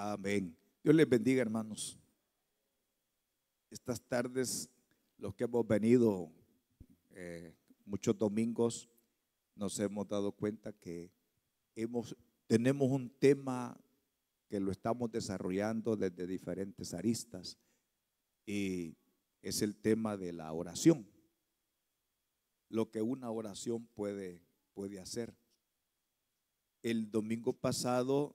Amén. Dios les bendiga, hermanos. Estas tardes, los que hemos venido muchos domingos, nos hemos dado cuenta que tenemos un tema que lo estamos desarrollando desde diferentes aristas, y es el tema de la oración. Lo que una oración puede hacer. El domingo pasado,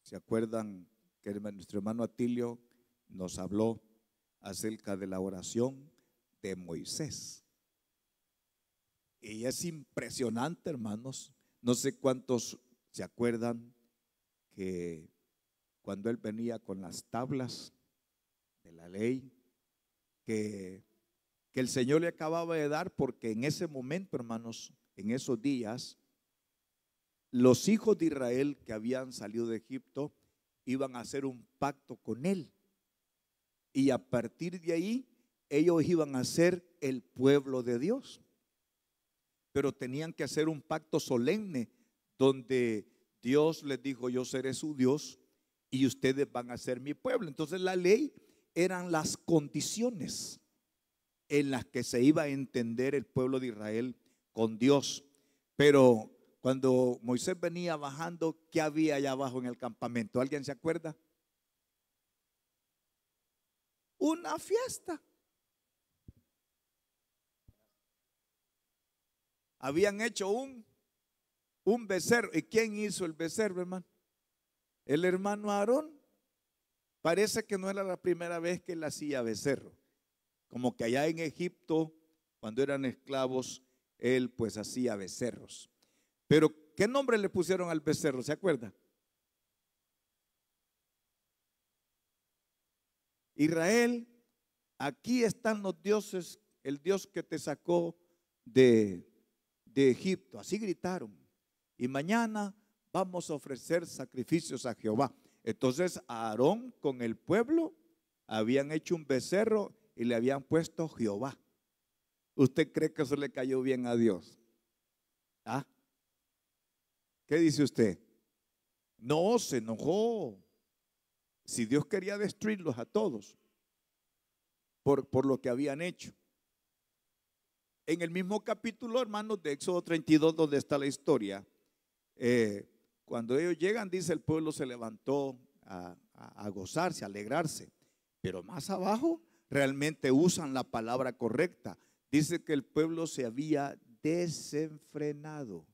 ¿se acuerdan que nuestro hermano Atilio nos habló acerca de la oración de Moisés? Y es impresionante, hermanos. No sé cuántos se acuerdan que cuando él venía con las tablas de la ley que el Señor le acababa de dar, porque en ese momento, hermanos, en esos días, los hijos de Israel que habían salido de Egipto iban a hacer un pacto con él, y a partir de ahí ellos iban a ser el pueblo de Dios, pero tenían que hacer un pacto solemne donde Dios les dijo: yo seré su Dios y ustedes van a ser mi pueblo. Entonces la ley eran las condiciones en las que se iba a entender el pueblo de Israel con Dios. Pero cuando Moisés venía bajando, ¿qué había allá abajo en el campamento? ¿Alguien se acuerda? Una fiesta. Habían hecho un becerro. ¿Y quién hizo el becerro, hermano? El hermano Aarón. Parece que no era la primera vez que él hacía becerro. Como que allá en Egipto, cuando eran esclavos, él pues hacía becerros. Pero ¿qué nombre le pusieron al becerro? ¿Se acuerda? Israel, aquí están los dioses, el Dios que te sacó de Egipto. Así gritaron. Y mañana vamos a ofrecer sacrificios a Jehová. Entonces Aarón con el pueblo habían hecho un becerro y le habían puesto Jehová. ¿Usted cree que eso le cayó bien a Dios? ¿Ah? ¿Qué dice usted? No, se enojó. Si Dios quería destruirlos a todos por lo que habían hecho. En el mismo capítulo, hermanos, de Éxodo 32, donde está la historia, cuando ellos llegan, dice, el pueblo se levantó a gozarse, a alegrarse. Pero más abajo realmente usan la palabra correcta. Dice que el pueblo se había desenfrenado.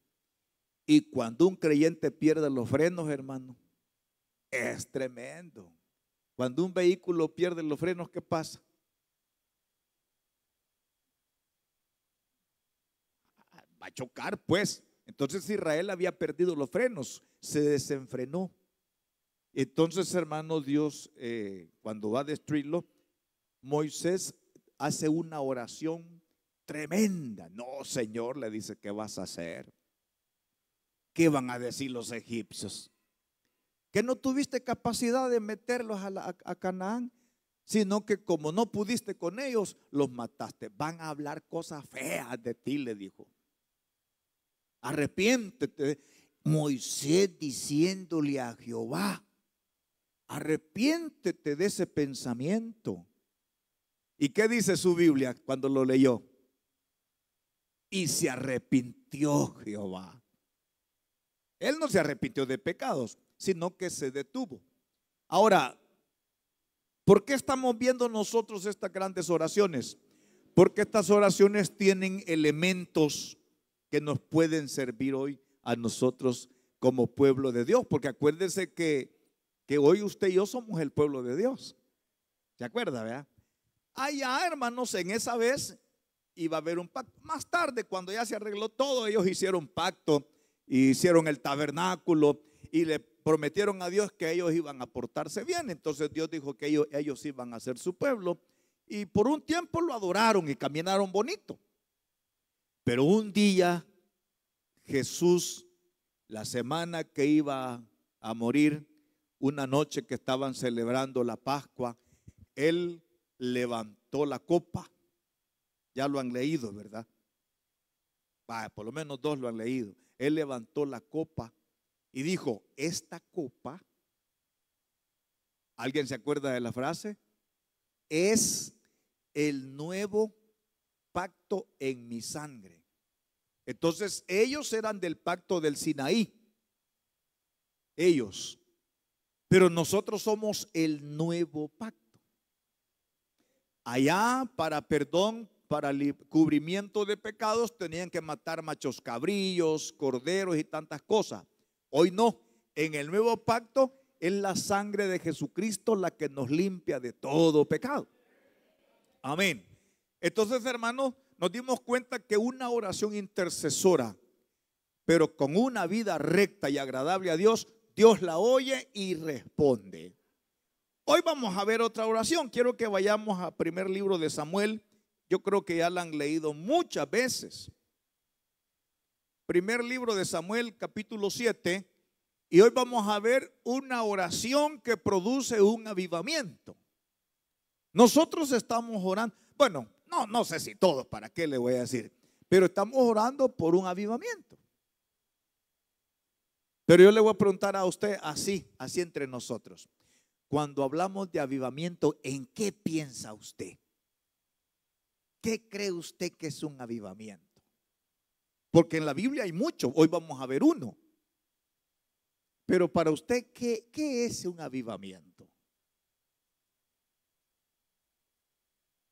Y cuando un creyente pierde los frenos, hermano, es tremendo. Cuando un vehículo pierde los frenos, ¿qué pasa? Va a chocar, pues. Entonces Israel había perdido los frenos, se desenfrenó. Entonces, hermano, Dios, cuando va a destruirlo, Moisés hace una oración tremenda. No, Señor, le dice, ¿qué vas a hacer? ¿Qué van a decir los egipcios? Que no tuviste capacidad de meterlos a Canaán, sino que como no pudiste con ellos, los mataste. Van a hablar cosas feas de ti, le dijo. Arrepiéntete. Moisés diciéndole a Jehová: arrepiéntete de ese pensamiento. ¿Y qué dice su Biblia cuando lo leyó? Y se arrepintió Jehová. Él no se arrepintió de pecados, sino que se detuvo. Ahora, ¿por qué estamos viendo nosotros estas grandes oraciones? Porque estas oraciones tienen elementos que nos pueden servir hoy a nosotros como pueblo de Dios. Porque acuérdense que hoy usted y yo somos el pueblo de Dios. ¿Se acuerda, verdad? Allá, hermanos, en esa vez iba a haber un pacto. Más tarde, cuando ya se arregló todo, ellos hicieron un pacto, hicieron el tabernáculo y le prometieron a Dios que ellos iban a portarse bien. Entonces Dios dijo que ellos iban a ser su pueblo, y por un tiempo lo adoraron y caminaron bonito. Pero un día Jesús, la semana que iba a morir, una noche que estaban celebrando la Pascua, Él levantó la copa. Ya lo han leído, ¿verdad? Por lo menos dos lo han leído. Él levantó la copa y dijo: esta copa ¿Alguien se acuerda de la frase? Es el nuevo pacto en mi sangre. Entonces ellos eran del pacto del Sinaí, ellos, pero nosotros somos el nuevo pacto. Allá para perdón, para el cubrimiento de pecados tenían que matar machos cabrillos, corderos y tantas cosas. Hoy no, en el nuevo pacto es la sangre de Jesucristo la que nos limpia de todo pecado. Amén. Entonces, hermanos, nos dimos cuenta que una oración intercesora, pero con una vida recta y agradable a Dios, Dios la oye y responde. Hoy vamos a ver otra oración. Quiero que vayamos al primer libro de Samuel. Yo creo que ya la han leído muchas veces. Primer libro de Samuel, capítulo 7. Y hoy vamos a ver una oración que produce un avivamiento. Nosotros estamos orando, bueno, no sé si todos, ¿para qué le voy a decir? Pero estamos orando por un avivamiento. Pero yo le voy a preguntar a usted así entre nosotros. Cuando hablamos de avivamiento, ¿en qué piensa usted? ¿Qué cree usted que es un avivamiento? Porque en la Biblia hay mucho, hoy vamos a ver uno. Pero para usted, ¿qué es un avivamiento?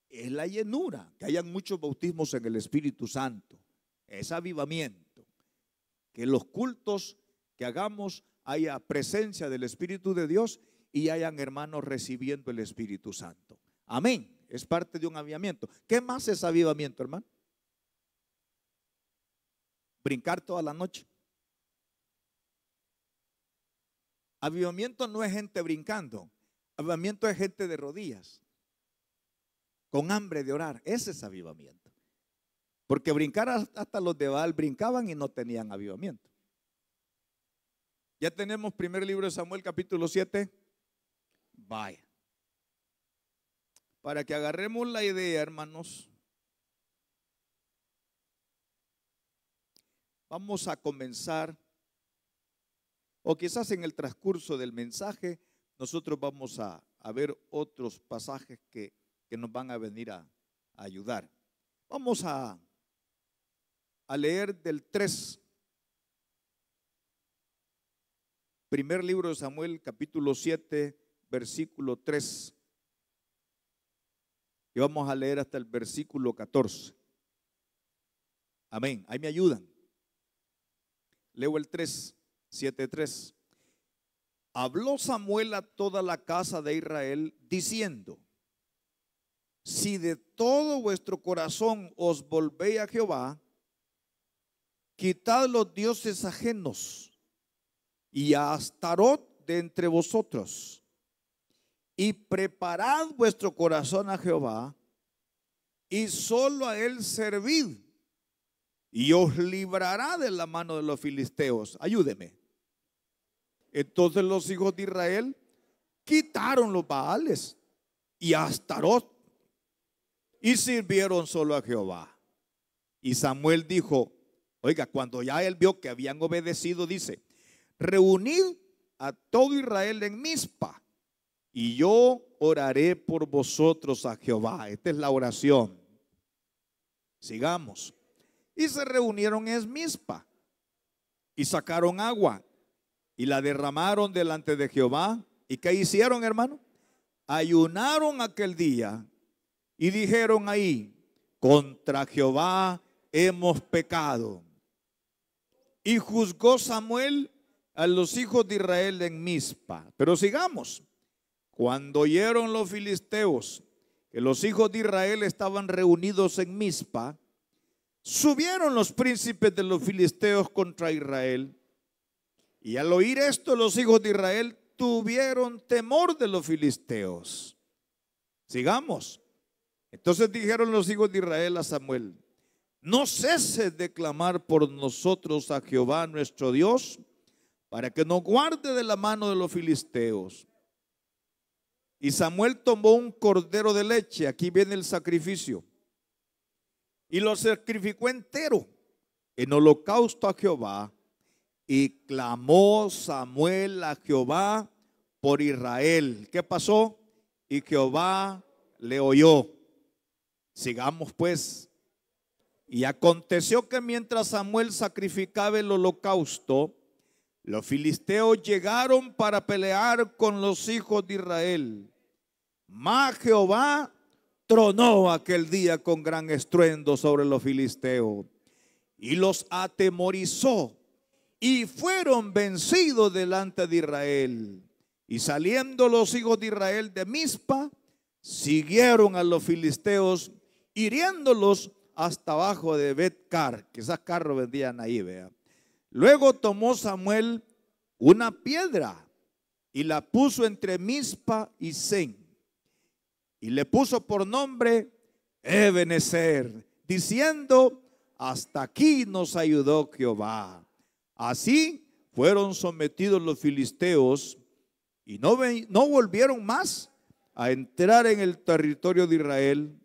Es la llenura, que hayan muchos bautismos en el Espíritu Santo. Es avivamiento. Que los cultos que hagamos haya presencia del Espíritu de Dios y hayan hermanos recibiendo el Espíritu Santo. Amén. Es parte de un avivamiento. ¿Qué más es avivamiento, hermano? Brincar toda la noche. Avivamiento no es gente brincando. Avivamiento es gente de rodillas, con hambre de orar. Ese es avivamiento. Porque brincar, hasta los de Baal brincaban y no tenían avivamiento. Ya tenemos primer libro de Samuel, capítulo 7. Vaya. Para que agarremos la idea, hermanos, vamos a comenzar, o quizás en el transcurso del mensaje, nosotros vamos a ver otros pasajes que nos van a venir a ayudar. Vamos a leer del 3. Primer libro de Samuel, capítulo 7, versículo 3. Y vamos a leer hasta el versículo 14. Amén. Ahí me ayudan. Leo el 3, 7:3. Habló Samuel a toda la casa de Israel diciendo: si de todo vuestro corazón os volvéis a Jehová, quitad los dioses ajenos y a Astarot de entre vosotros, y preparad vuestro corazón a Jehová, y solo a él servid, y os librará de la mano de los filisteos. Ayúdeme. Entonces los hijos de Israel quitaron los Baales y a Astarot, y sirvieron solo a Jehová. Y Samuel dijo, oiga, cuando ya él vio que habían obedecido, dice: reunid a todo Israel en Mizpa, y yo oraré por vosotros a Jehová. Esta es la oración. Sigamos. Y se reunieron en Mizpa, y sacaron agua, y la derramaron delante de Jehová. ¿Y qué hicieron, hermano? Ayunaron aquel día, y dijeron ahí: contra Jehová hemos pecado. Y juzgó Samuel a los hijos de Israel en Mizpa. Pero sigamos. Cuando oyeron los filisteos que los hijos de Israel estaban reunidos en Mizpa, subieron los príncipes de los filisteos contra Israel. Y al oír esto, los hijos de Israel tuvieron temor de los filisteos. Sigamos. Entonces dijeron los hijos de Israel a Samuel: no ceses de clamar por nosotros a Jehová nuestro Dios, para que nos guarde de la mano de los filisteos. Y Samuel tomó un cordero de leche, aquí viene el sacrificio, y lo sacrificó entero en holocausto a Jehová. Y clamó Samuel a Jehová por Israel. ¿Qué pasó? Y Jehová le oyó. Sigamos pues. Y aconteció que mientras Samuel sacrificaba el holocausto, los filisteos llegaron para pelear con los hijos de Israel. Mas Jehová tronó aquel día con gran estruendo sobre los filisteos y los atemorizó, y fueron vencidos delante de Israel. Y saliendo los hijos de Israel de Mizpa, siguieron a los filisteos, hiriéndolos hasta abajo de Bet-car. Quizás carros vendían ahí, vea. Luego tomó Samuel una piedra y la puso entre Mizpa y Sen, y le puso por nombre Ebenezer, diciendo: hasta aquí nos ayudó Jehová. Así fueron sometidos los filisteos y no volvieron más a entrar en el territorio de Israel.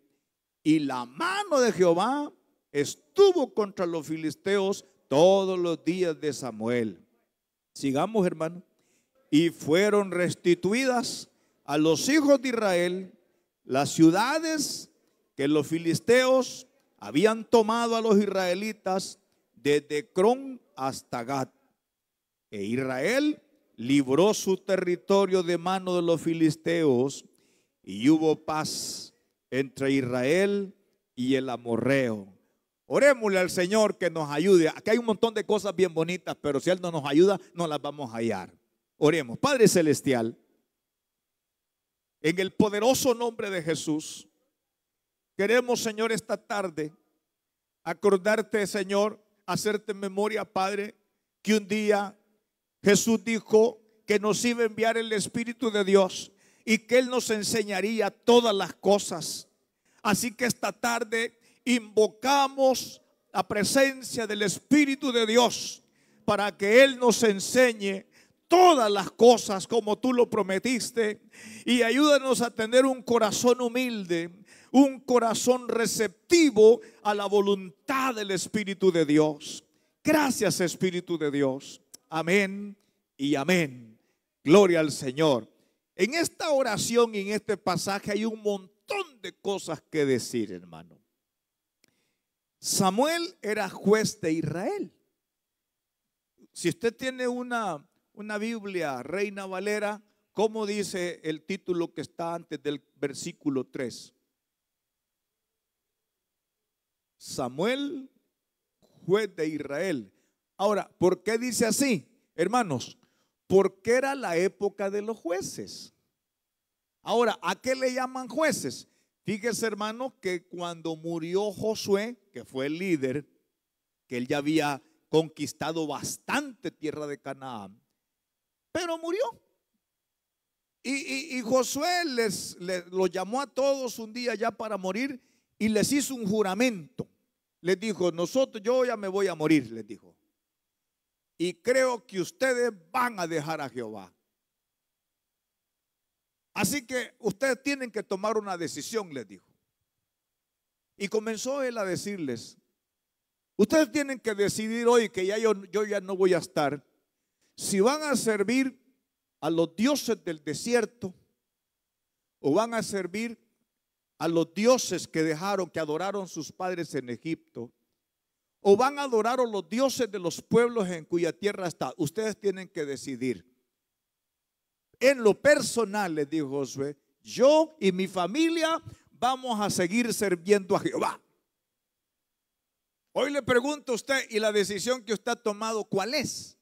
Y la mano de Jehová estuvo contra los filisteos todos los días de Samuel. Sigamos, hermano. Y fueron restituidas a los hijos de Israel las ciudades que los filisteos habían tomado a los israelitas desde Crón hasta Gat. E Israel libró su territorio de mano de los filisteos, y hubo paz entre Israel y el amorreo. Orémosle al Señor que nos ayude. Aquí hay un montón de cosas bien bonitas, pero si Él no nos ayuda, no las vamos a hallar. Oremos. Padre celestial, en el poderoso nombre de Jesús, queremos, Señor, esta tarde acordarte, Señor, hacerte memoria, Padre, que un día Jesús dijo que nos iba a enviar el Espíritu de Dios y que Él nos enseñaría todas las cosas. Así que esta tarde invocamos la presencia del Espíritu de Dios para que Él nos enseñe todas las cosas como tú lo prometiste, y ayúdanos a tener un corazón humilde, un corazón receptivo a la voluntad del Espíritu de Dios. Gracias, Espíritu de Dios. Amén y amén. Gloria al Señor. En esta oración y en este pasaje hay un montón de cosas que decir, hermano. Samuel era juez de Israel. Si usted tiene una Biblia Reina Valera, ¿cómo dice el título que está antes del versículo 3? Samuel, juez de Israel. Ahora, ¿por qué dice así, hermanos? Porque era la época de los jueces. Ahora, ¿a qué le llaman jueces? Fíjese, hermano, que cuando murió Josué, que fue el líder, que él ya había conquistado bastante tierra de Canaán, pero murió. Y Josué los llamó a todos un día ya para morir y les hizo un juramento. Les dijo: yo ya me voy a morir, les dijo. Y creo que ustedes van a dejar a Jehová. Así que ustedes tienen que tomar una decisión, les dijo. Y comenzó él a decirles: ustedes tienen que decidir hoy que yo ya no voy a estar, si van a servir a los dioses del desierto o van a servir a los dioses que adoraron sus padres en Egipto, o van a adorar a los dioses de los pueblos en cuya tierra está. Ustedes tienen que decidir. En lo personal, les dijo Josué, yo y mi familia vamos a seguir sirviendo a Jehová. Hoy le pregunto a usted, ¿y la decisión que usted ha tomado cuál es?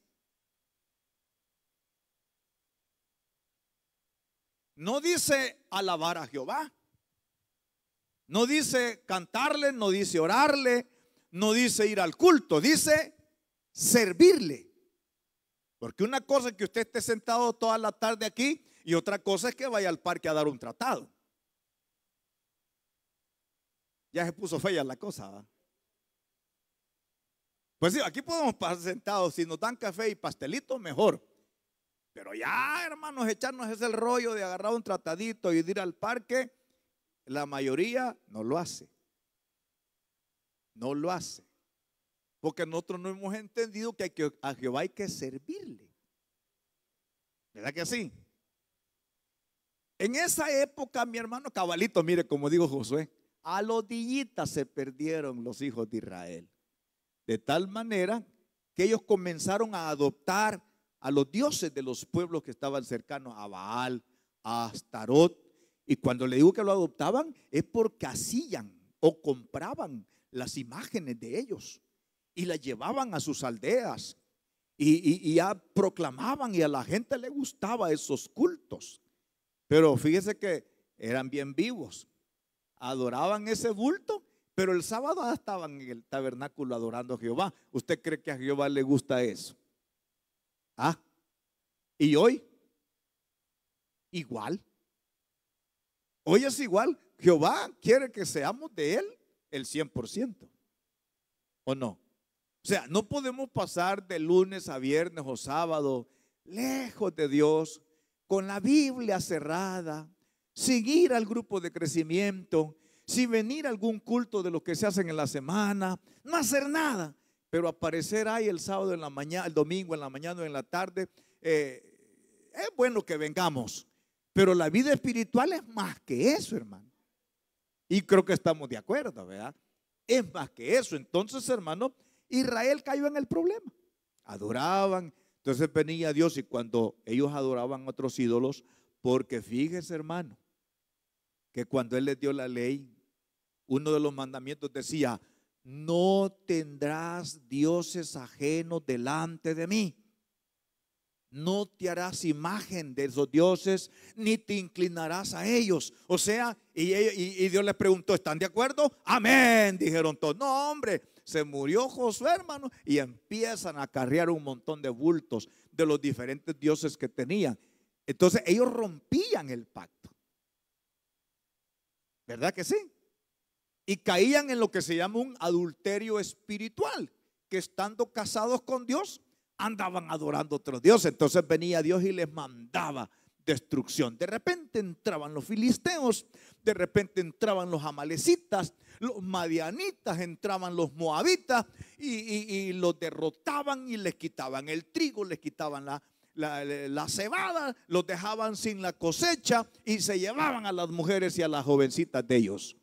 No dice alabar a Jehová, no dice cantarle, no dice orarle, no dice ir al culto, dice servirle. Porque una cosa es que usted esté sentado toda la tarde aquí y otra cosa es que vaya al parque a dar un tratado. Ya se puso fea la cosa, ¿verdad? Pues sí, aquí podemos pasar sentados, si nos dan café y pastelito mejor. Pero ya, hermanos, echarnos ese rollo de agarrar un tratadito y de ir al parque, la mayoría no lo hace. No lo hace. Porque nosotros no hemos entendido que a Jehová hay que servirle. ¿Verdad que sí? En esa época, mi hermano cabalito, mire, como digo Josué, a los dillitas se perdieron los hijos de Israel. De tal manera que ellos comenzaron a adoptar a los dioses de los pueblos que estaban cercanos a Baal, a Astarot. Y cuando le digo que lo adoptaban, es porque hacían o compraban las imágenes de ellos y las llevaban a sus aldeas y ya proclamaban, y a la gente le gustaba esos cultos. Pero fíjese que eran bien vivos, adoraban ese bulto, pero el sábado ya estaban en el tabernáculo adorando a Jehová. ¿Usted cree que a Jehová le gusta eso? ¿Ah? ¿Y hoy? Igual. Hoy es igual. Jehová quiere que seamos de Él el 100%. ¿O no? O sea, no podemos pasar de lunes a viernes o sábado lejos de Dios, con la Biblia cerrada, sin ir al grupo de crecimiento, sin venir a algún culto de los que se hacen en la semana, no hacer nada, pero aparecer ahí el sábado en la mañana, el domingo en la mañana o en la tarde. Es bueno que vengamos, pero la vida espiritual es más que eso, hermano. Y creo que estamos de acuerdo, ¿verdad? Es más que eso. Entonces, hermano, Israel cayó en el problema. Adoraban. Entonces venía Dios, y cuando ellos adoraban a otros ídolos, porque fíjese, hermano, que cuando Él les dio la ley, uno de los mandamientos decía: no tendrás dioses ajenos delante de mí. No te harás imagen de esos dioses, ni te inclinarás a ellos. O sea, y Dios les preguntó: ¿están de acuerdo? Amén, dijeron todos. No, hombre, se murió Josué, hermano, y empiezan a acarrear un montón de bultos de los diferentes dioses que tenían. Entonces ellos rompían el pacto, ¿verdad que sí? Y caían en lo que se llama un adulterio espiritual, que estando casados con Dios, andaban adorando a otros dioses. Entonces venía Dios y les mandaba destrucción. De repente entraban los filisteos, de repente entraban los amalecitas, los madianitas, entraban los moabitas y los derrotaban y les quitaban el trigo, les quitaban la cebada, los dejaban sin la cosecha y se llevaban a las mujeres y a las jovencitas de ellos.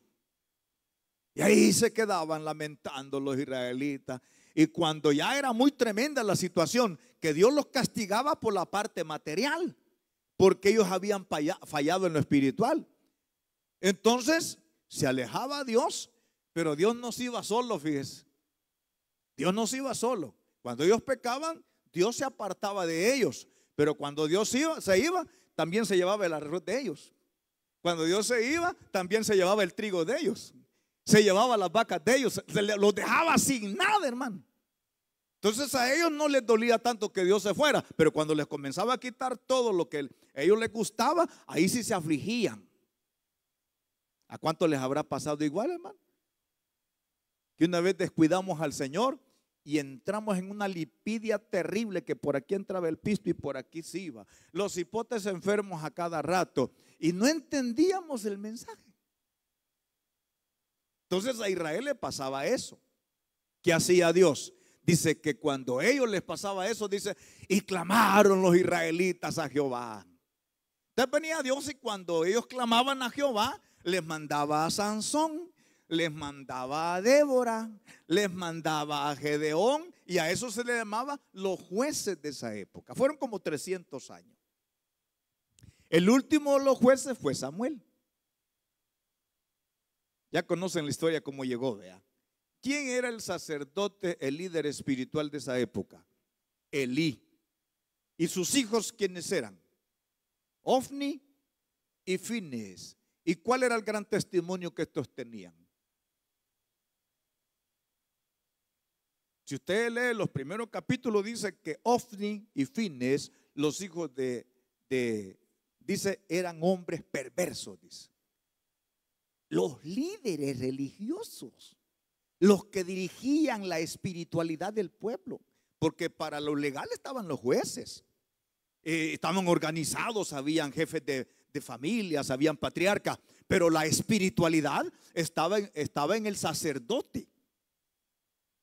Y ahí se quedaban lamentando los israelitas. Y cuando ya era muy tremenda la situación, que Dios los castigaba por la parte material, porque ellos habían fallado en lo espiritual. Entonces se alejaba Dios, pero Dios no se iba solo, fíjese. Dios no se iba solo. Cuando ellos pecaban, Dios se apartaba de ellos. Pero cuando Dios se iba, también se llevaba el arroz de ellos. Cuando Dios se iba, también se llevaba el trigo de ellos. Se llevaba las vacas de ellos, los dejaba sin nada, hermano. Entonces a ellos no les dolía tanto que Dios se fuera, pero cuando les comenzaba a quitar todo lo que a ellos les gustaba, ahí sí se afligían. ¿A cuánto les habrá pasado igual, hermano? Que una vez descuidamos al Señor y entramos en una lipidia terrible, que por aquí entraba el pisto y por aquí se iba. Los hipotes enfermos a cada rato y no entendíamos el mensaje. Entonces a Israel le pasaba eso. ¿Qué hacía Dios? Dice que cuando a ellos les pasaba eso, dice, y clamaron los israelitas a Jehová. Entonces venía Dios, y cuando ellos clamaban a Jehová, les mandaba a Sansón, les mandaba a Débora, les mandaba a Gedeón, y a eso se le llamaba los jueces de esa época. Fueron como 300 años. El último de los jueces fue Samuel. Ya conocen la historia cómo llegó, vea. ¿Quién era el sacerdote, el líder espiritual de esa época? Elí. ¿Y sus hijos quiénes eran? Ofni y Finees. ¿Y cuál era el gran testimonio que estos tenían? Si usted lee los primeros capítulos, dice que Ofni y Finees, los hijos dice, eran hombres perversos, dice. Los líderes religiosos, los que dirigían la espiritualidad del pueblo, porque para lo legal estaban los jueces, estaban organizados, habían jefes de familias, habían patriarcas, pero la espiritualidad estaba en el sacerdote,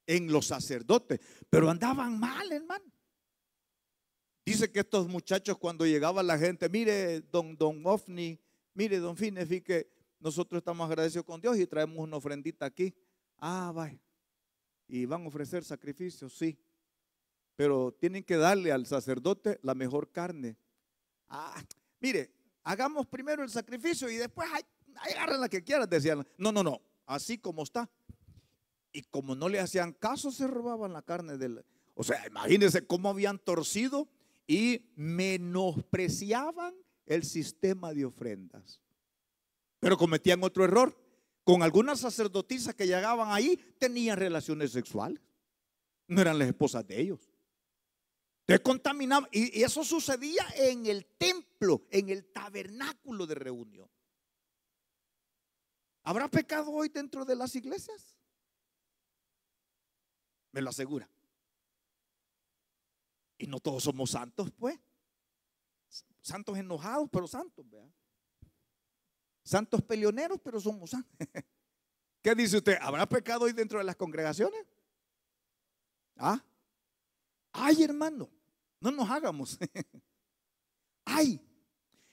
en los sacerdotes, pero andaban mal, hermano. Dice que estos muchachos, cuando llegaba la gente, mire, don Ofni, mire, don Finefi, que nosotros estamos agradecidos con Dios y traemos una ofrendita aquí. Ah, vaya. ¿Y van a ofrecer sacrificios? Sí. Pero tienen que darle al sacerdote la mejor carne. Ah, mire, hagamos primero el sacrificio y después agarren la que quieran, decían. No, así como está. Y como no le hacían caso, se robaban la carne del. O sea, imagínense cómo habían torcido y menospreciaban el sistema de ofrendas. Pero cometían otro error. Con algunas sacerdotisas que llegaban ahí, tenían relaciones sexuales. No eran las esposas de ellos. Entonces contaminaban. Y eso sucedía en el templo, en el tabernáculo de reunión. ¿Habrá pecado hoy dentro de las iglesias? Me lo asegura. Y no todos somos santos, pues. Santos enojados, pero santos, ¿verdad? Santos peleoneros, pero somos santos. ¿Qué dice usted? ¿Habrá pecado hoy dentro de las congregaciones? ¿Ah? Ay, hermano, no nos hagamos. Ay.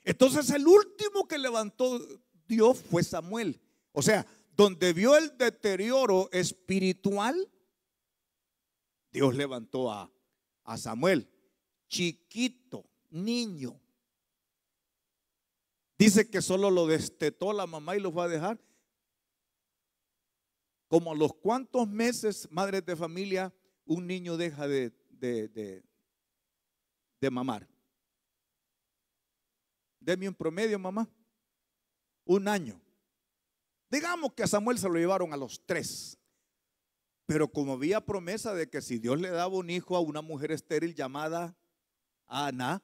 Entonces el último que levantó Dios fue Samuel. O sea, donde vio el deterioro espiritual, Dios levantó a Samuel, chiquito, niño. Dice que solo lo destetó la mamá y lo fue a dejar. Como a los cuantos meses, madres de familia, un niño deja de mamar. Deme un promedio, mamá. Un año. Digamos que a Samuel se lo llevaron a los 3. Pero como había promesa de que si Dios le daba un hijo a una mujer estéril llamada Ana,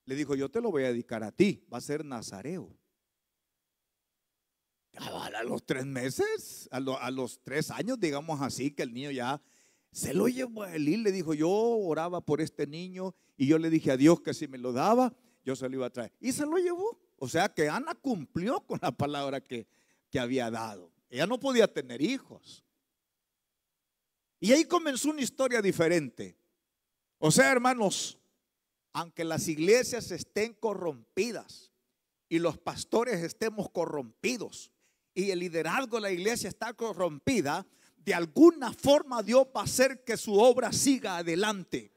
le dijo: yo te lo voy a dedicar a ti, va a ser nazareo. A los 3 meses, a los 3 años, digamos así, que el niño ya se lo llevó a Elí. Le dijo: yo oraba por este niño y yo le dije a Dios que si me lo daba, yo se lo iba a traer. Y se lo llevó. O sea que Ana cumplió con la palabra que había dado. Ella no podía tener hijos. Y ahí comenzó una historia diferente. O sea, hermanos, aunque las iglesias estén corrompidas y los pastores estemos corrompidos y el liderazgo de la iglesia está corrompida, de alguna forma Dios va a hacer que su obra siga adelante.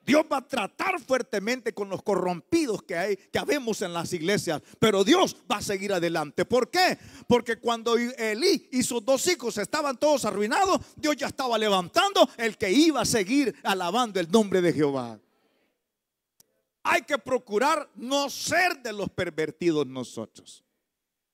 Dios va a tratar fuertemente con los corrompidos que habemos en las iglesias, pero Dios va a seguir adelante. ¿Por qué? Porque cuando Elí y sus 2 hijos estaban todos arruinados, Dios ya estaba levantando el que iba a seguir alabando el nombre de Jehová. Hay que procurar no ser de los pervertidos nosotros.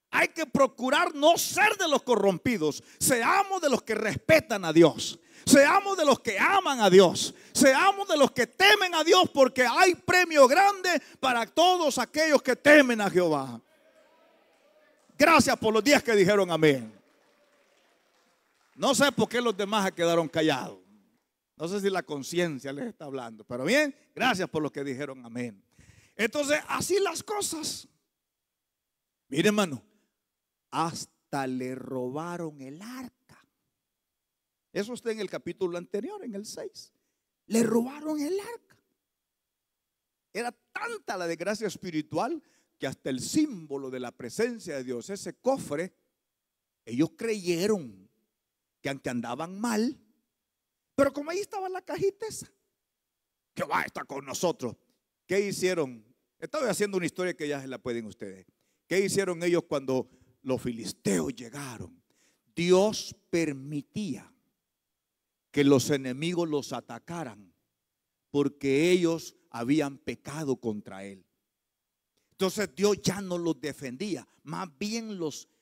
Hay que procurar no ser de los corrompidos. Seamos de los que respetan a Dios. Seamos de los que aman a Dios. Seamos de los que temen a Dios, porque hay premio grande para todos aquellos que temen a Jehová. Gracias por los días que dijeron amén. No sé por qué los demás se quedaron callados. No sé si la conciencia les está hablando, pero bien, gracias por los que dijeron amén. Entonces, así las cosas. Mire, hermano, hasta le robaron el arca. Eso está en el capítulo anterior, en el 6. Le robaron el arca. Era tanta la desgracia espiritual que hasta el símbolo de la presencia de Dios, ese cofre, ellos creyeron que aunque andaban mal, pero como ahí estaba la cajita esa, Jehová está con nosotros. ¿Qué hicieron? Estoy haciendo una historia que ya se la pueden ustedes. ¿Qué hicieron ellos cuando los filisteos llegaron? Dios permitía que los enemigos los atacaran porque ellos habían pecado contra él. Entonces Dios ya no los defendía, más bien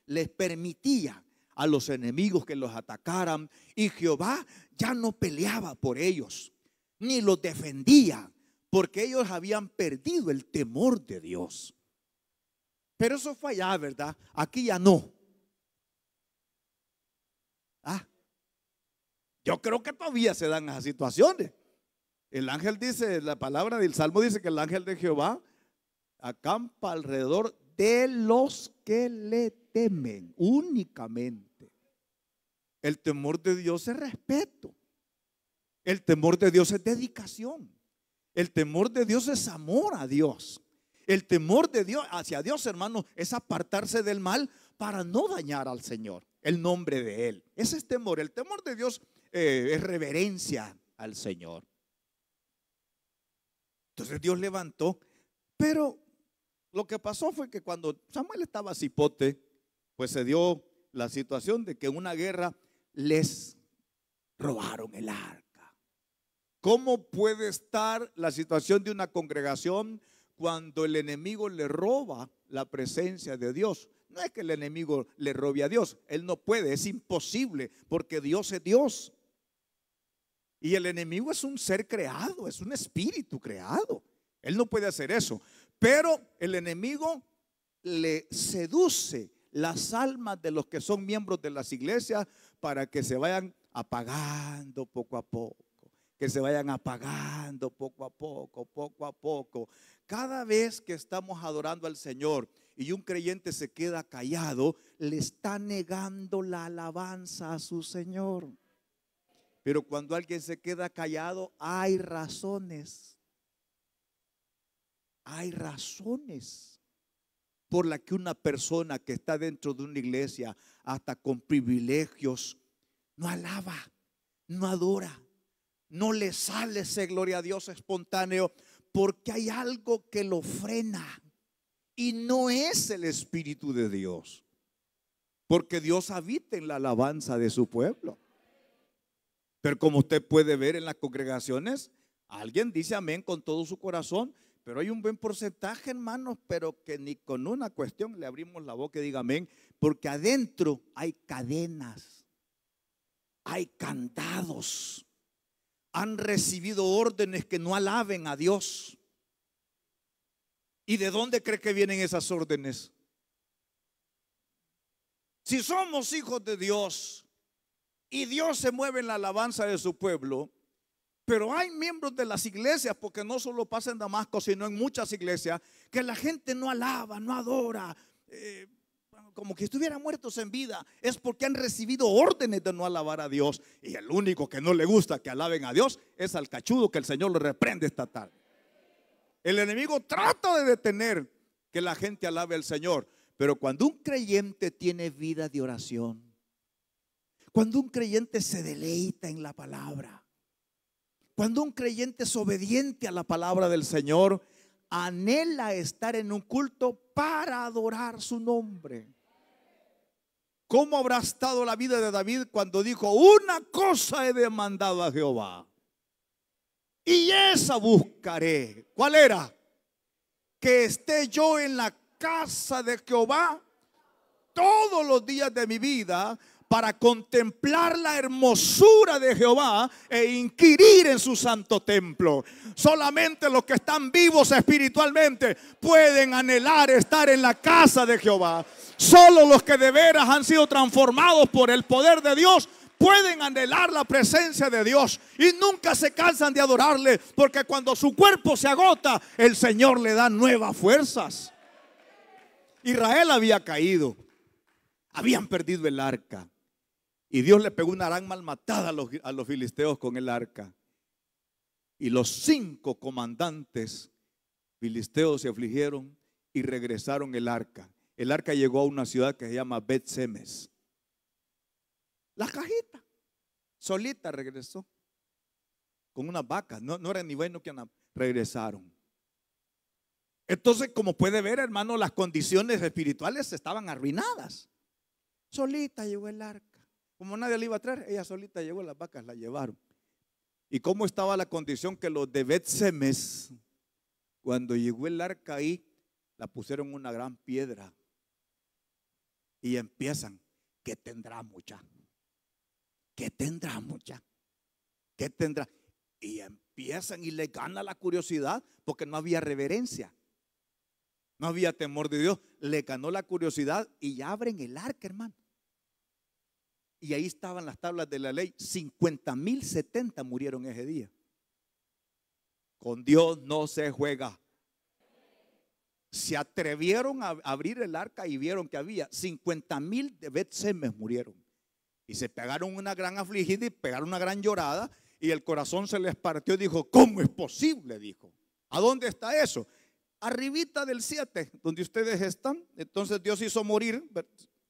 les permitía a los enemigos que los atacaran, y Jehová ya no peleaba por ellos ni los defendía, porque ellos habían perdido el temor de Dios. Pero eso fue allá, ¿verdad? Aquí ya no. Yo creo que todavía se dan esas situaciones. El ángel dice, la palabra del Salmo dice que el ángel de Jehová acampa alrededor de los que le temen únicamente. El temor de Dios es respeto. El temor de Dios es dedicación. El temor de Dios es amor a Dios. El temor de Dios hacia Dios, hermano, es apartarse del mal para no dañar al Señor, el nombre de Él. Ese es temor. El temor de Dios es reverencia al Señor. Entonces Dios levantó, pero lo que pasó fue que cuando Samuel estaba cipote, pues se dio la situación de que en una guerra les robaron el arca. ¿Cómo puede estar la situación de una congregación cuando el enemigo le roba la presencia de Dios? No es que el enemigo le robe a Dios, él no puede, es imposible, porque Dios es Dios. Y el enemigo es un ser creado, es un espíritu creado. Él no puede hacer eso. Pero el enemigo le seduce las almas de los que son miembros de las iglesias para que se vayan apagando poco a poco. Que se vayan apagando poco a poco, poco a poco. Cada vez que estamos adorando al Señor y un creyente se queda callado, le está negando la alabanza a su Señor. Pero cuando alguien se queda callado, hay razones. Hay razones por las que una persona que está dentro de una iglesia, hasta con privilegios, no alaba, no adora, no le sale ese gloria a Dios espontáneo, porque hay algo que lo frena y no es el Espíritu de Dios, porque Dios habita en la alabanza de su pueblo. Pero como usted puede ver en las congregaciones, alguien dice amén con todo su corazón, pero hay un buen porcentaje, hermanos, pero que ni con una cuestión le abrimos la boca y diga amén, porque adentro hay cadenas, hay candados, han recibido órdenes que no alaben a Dios. ¿Y de dónde cree que vienen esas órdenes? Si somos hijos de Dios y Dios se mueve en la alabanza de su pueblo, pero hay miembros de las iglesias, porque no solo pasa en Damasco, sino en muchas iglesias, que la gente no alaba, no adora, como que estuvieran muertos en vida. Es porque han recibido órdenes de no alabar a Dios. Y el único que no le gusta que alaben a Dios es al cachudo, que el Señor le reprende esta tarde. El enemigo trata de detener que la gente alabe al Señor, pero cuando un creyente tiene vida de oración, cuando un creyente se deleita en la palabra, cuando un creyente es obediente a la palabra del Señor, anhela estar en un culto para adorar su nombre. ¿Cómo habrá estado la vida de David cuando dijo: una cosa he demandado a Jehová y esa buscaré? ¿Cuál era? Que esté yo en la casa de Jehová todos los días de mi vida, para contemplar la hermosura de Jehová e inquirir en su santo templo. Solamente los que están vivos espiritualmente pueden anhelar estar en la casa de Jehová. Solo los que de veras han sido transformados por el poder de Dios pueden anhelar la presencia de Dios y nunca se cansan de adorarle, porque cuando su cuerpo se agota, el Señor le da nuevas fuerzas. Israel había caído, habían perdido el arca. Y Dios le pegó una gran malmatada a los filisteos con el arca. Y los 5 comandantes filisteos se afligieron y regresaron el arca. El arca llegó a una ciudad que se llama Bet-Semes. La cajita solita regresó con unas vacas. No era ni bueno que regresaron. Entonces, como puede ver, hermano, las condiciones espirituales estaban arruinadas. Solita llegó el arca. Como nadie le iba a traer, ella solita llegó, las vacas la llevaron. ¿Y cómo estaba la condición? Que los de Bet-Semes, cuando llegó el arca ahí, la pusieron en una gran piedra. Y empiezan: ¿qué tendrá mucha? ¿Qué tendrá mucha? ¿Qué tendrá? Y empiezan y le gana la curiosidad, porque no había reverencia, no había temor de Dios. Le ganó la curiosidad y ya abren el arca, hermano. Y ahí estaban las tablas de la ley. 50,070 murieron ese día. Con Dios no se juega. Se atrevieron a abrir el arca y vieron que había 50,000 de Bet-Semes murieron. Y se pegaron una gran afligida y pegaron una gran llorada. y el corazón se les partió. Dijo, ¿cómo es posible? Dijo, ¿a dónde está eso? Arribita del 7, donde ustedes están. Entonces Dios hizo morir,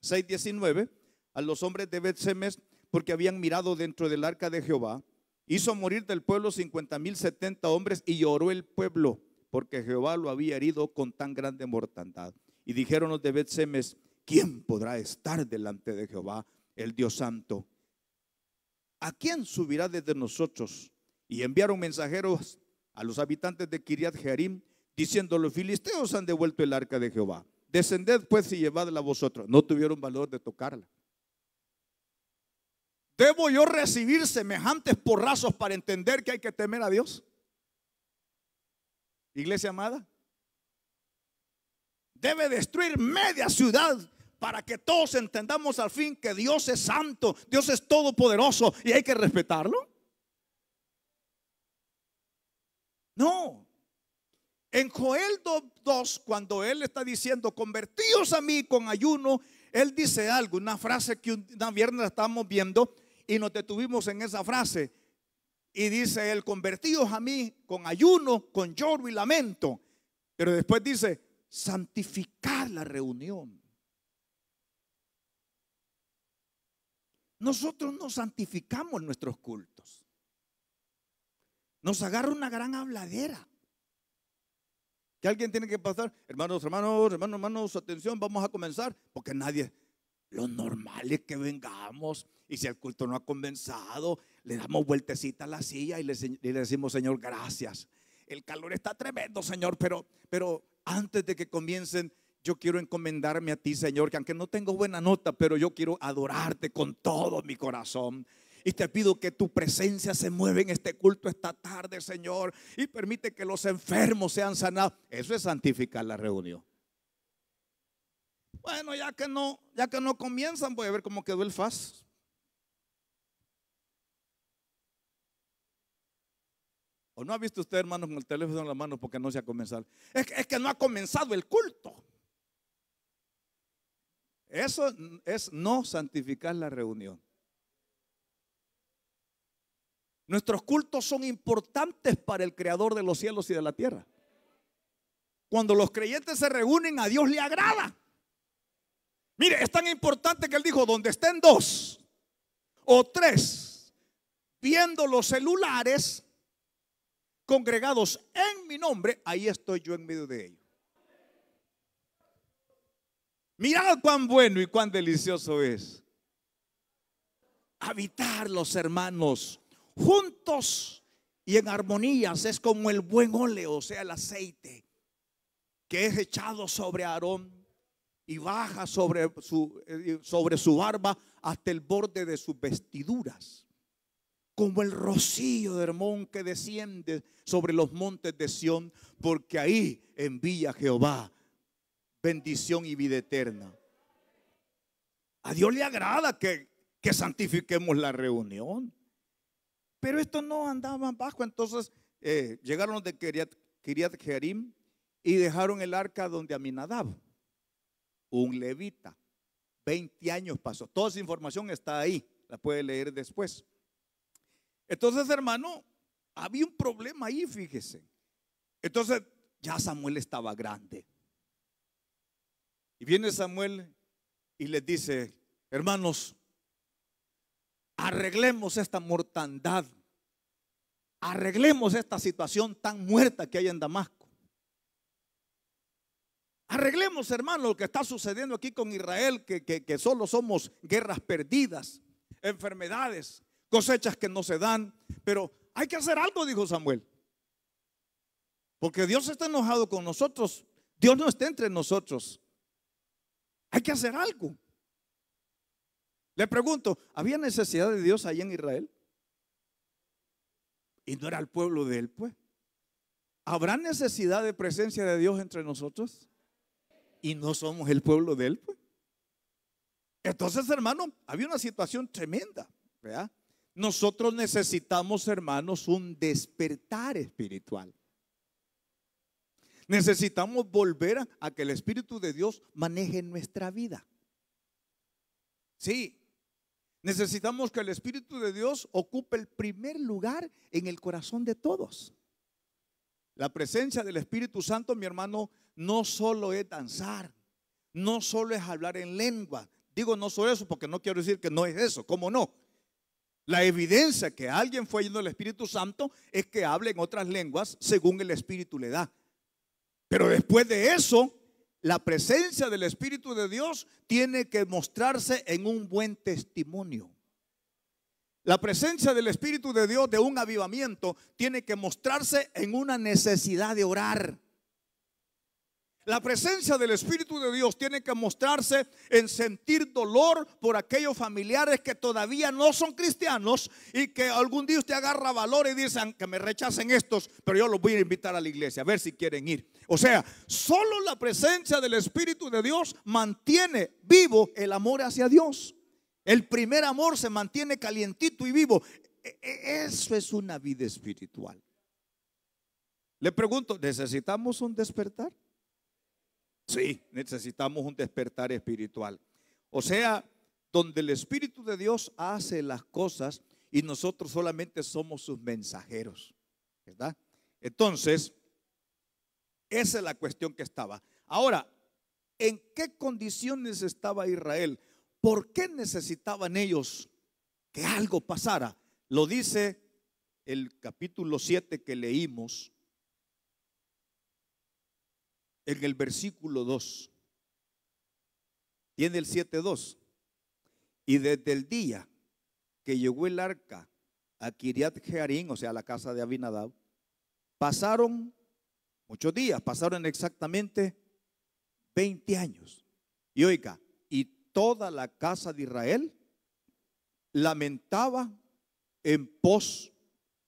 6:19, a los hombres de Bet-Semes, porque habían mirado dentro del arca de Jehová. Hizo morir del pueblo 50,070 hombres, y lloró el pueblo, porque Jehová lo había herido con tan grande mortandad. Y dijeron los de Bet-Semes, ¿quién podrá estar delante de Jehová, el Dios santo? ¿A quién subirá desde nosotros? Y enviaron mensajeros a los habitantes de Kiriat Jearim, diciendo, los filisteos han devuelto el arca de Jehová. Descended pues y llevadla vosotros. No tuvieron valor de tocarla. ¿Debo yo recibir semejantes porrazos para entender que hay que temer a Dios? Iglesia amada, debe destruir media ciudad para que todos entendamos al fin que Dios es santo, Dios es todopoderoso y hay que respetarlo. No. En Joel 2, cuando él está diciendo, convertíos a mí con ayuno, él dice algo, una frase que una viernes la estábamos viendo y nos detuvimos en esa frase. Y dice él, convertíos a mí con ayuno, con lloro y lamento. Pero después dice, santificar la reunión. Nosotros no santificamos nuestros cultos. Nos agarra una gran habladera. Que alguien tiene que pasar, hermanos, atención, vamos a comenzar. Porque nadie, lo normal es que vengamos y si el culto no ha comenzado, le damos vueltecita a la silla y le decimos, Señor, gracias. El calor está tremendo, Señor, pero antes de que comiencen, yo quiero encomendarme a ti, Señor, que aunque no tengo buena nota, pero yo quiero adorarte con todo mi corazón. Y te pido que tu presencia se mueva en este culto esta tarde, Señor, y permite que los enfermos sean sanados. Eso es santificar la reunión. Bueno, ya que no comienzan, voy a ver cómo quedó el fast. ¿O no ha visto usted, hermanos, con el teléfono en la mano porque no se ha comenzado? Es que no ha comenzado el culto. Eso es no santificar la reunión. Nuestros cultos son importantes para el creador de los cielos y de la tierra. Cuando los creyentes se reúnen, a Dios le agrada. Mire, es tan importante que él dijo, donde estén 2 o 3 viendo los celulares congregados en mi nombre, ahí estoy yo en medio de ellos. Mirad cuán bueno y cuán delicioso es habitar los hermanos juntos y en armonías. Es como el buen óleo, o sea, el aceite que es echado sobre Aarón y baja sobre su barba hasta el borde de sus vestiduras, como el rocío de Hermón que desciende sobre los montes de Sión, porque ahí envía Jehová bendición y vida eterna. A Dios le agrada que santifiquemos la reunión. Pero esto no andaba bajo. Entonces llegaron los de Kiriat Jearim y dejaron el arca donde Aminadab, un levita. 20 años pasó. Toda esa información está ahí, la puede leer después. Entonces, hermano, había un problema ahí, fíjese. Entonces ya Samuel estaba grande. Y viene Samuel y les dice, hermanos, arreglemos esta mortandad, arreglemos esta situación tan muerta que hay en Damasco. Arreglemos, hermano, lo que está sucediendo aquí con Israel, que solo somos guerras perdidas, enfermedades, cosechas que no se dan. Pero hay que hacer algo, dijo Samuel, porque Dios está enojado con nosotros. Dios no está entre nosotros. Hay que hacer algo. Le pregunto, ¿había necesidad de Dios allá en Israel? Y no era el pueblo de él, pues. ¿Habrá necesidad de presencia de Dios entre nosotros? Y no somos el pueblo de él, pues. Entonces, hermano, había una situación tremenda, ¿verdad? Nosotros necesitamos, hermanos, un despertar espiritual. Necesitamos volver a que el Espíritu de Dios maneje nuestra vida. Sí, Necesitamos que el Espíritu de Dios ocupe el primer lugar en el corazón de todos. La presencia del Espíritu Santo, mi hermano, no solo es danzar, no solo es hablar en lengua. Digo no solo eso porque no quiero decir que no es eso, ¿cómo no? La evidencia que alguien fue lleno del Espíritu Santo es que hable en otras lenguas según el Espíritu le da. Pero después de eso, la presencia del Espíritu de Dios tiene que mostrarse en un buen testimonio. La presencia del Espíritu de Dios, de un avivamiento, tiene que mostrarse en una necesidad de orar. La presencia del Espíritu de Dios tiene que mostrarse en sentir dolor por aquellos familiares que todavía no son cristianos y que algún día usted agarra valor y dicen que me rechacen estos, pero yo los voy a invitar a la iglesia a ver si quieren ir. O sea, solo la presencia del Espíritu de Dios mantiene vivo el amor hacia Dios. El primer amor se mantiene calientito y vivo. Eso es una vida espiritual. Le pregunto, ¿necesitamos un despertar? Sí, necesitamos un despertar espiritual. O sea, donde el Espíritu de Dios hace las cosas y nosotros solamente somos sus mensajeros, ¿verdad? Entonces, esa es la cuestión que estaba. Ahora, ¿en qué condiciones estaba Israel? ¿Por qué necesitaban ellos que algo pasara? Lo dice el capítulo 7 que leímos. En el versículo 2, tiene el 7:2. Y desde el día que llegó el arca a Kiriat Jearim, o sea, a la casa de Abinadab, pasaron muchos días, pasaron exactamente 20 años. Y oiga, y toda la casa de Israel lamentaba en pos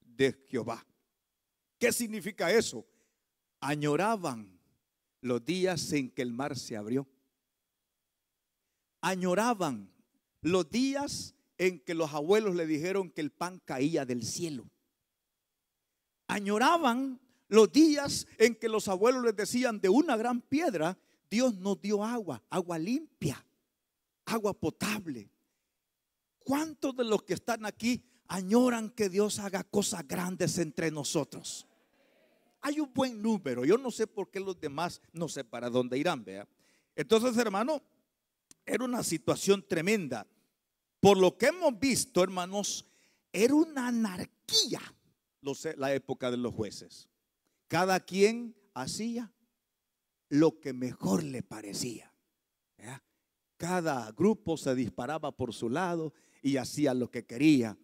de Jehová. ¿Qué significa eso? Añoraban los días en que el mar se abrió. Añoraban los días en que los abuelos le dijeron que el pan caía del cielo. Añoraban los días en que los abuelos les decían: de una gran piedra Dios nos dio agua, agua limpia, agua potable. ¿Cuántos de los que están aquí añoran que Dios haga cosas grandes entre nosotros? Hay un buen número. Yo no sé por qué los demás no sé para dónde irán, ¿vea? Entonces, hermano, era una situación tremenda. Por lo que hemos visto, hermanos, era una anarquía la época de los jueces. Cada quien hacía lo que mejor le parecía, ¿vea? Cada grupo se disparaba por su lado y hacía lo que quería.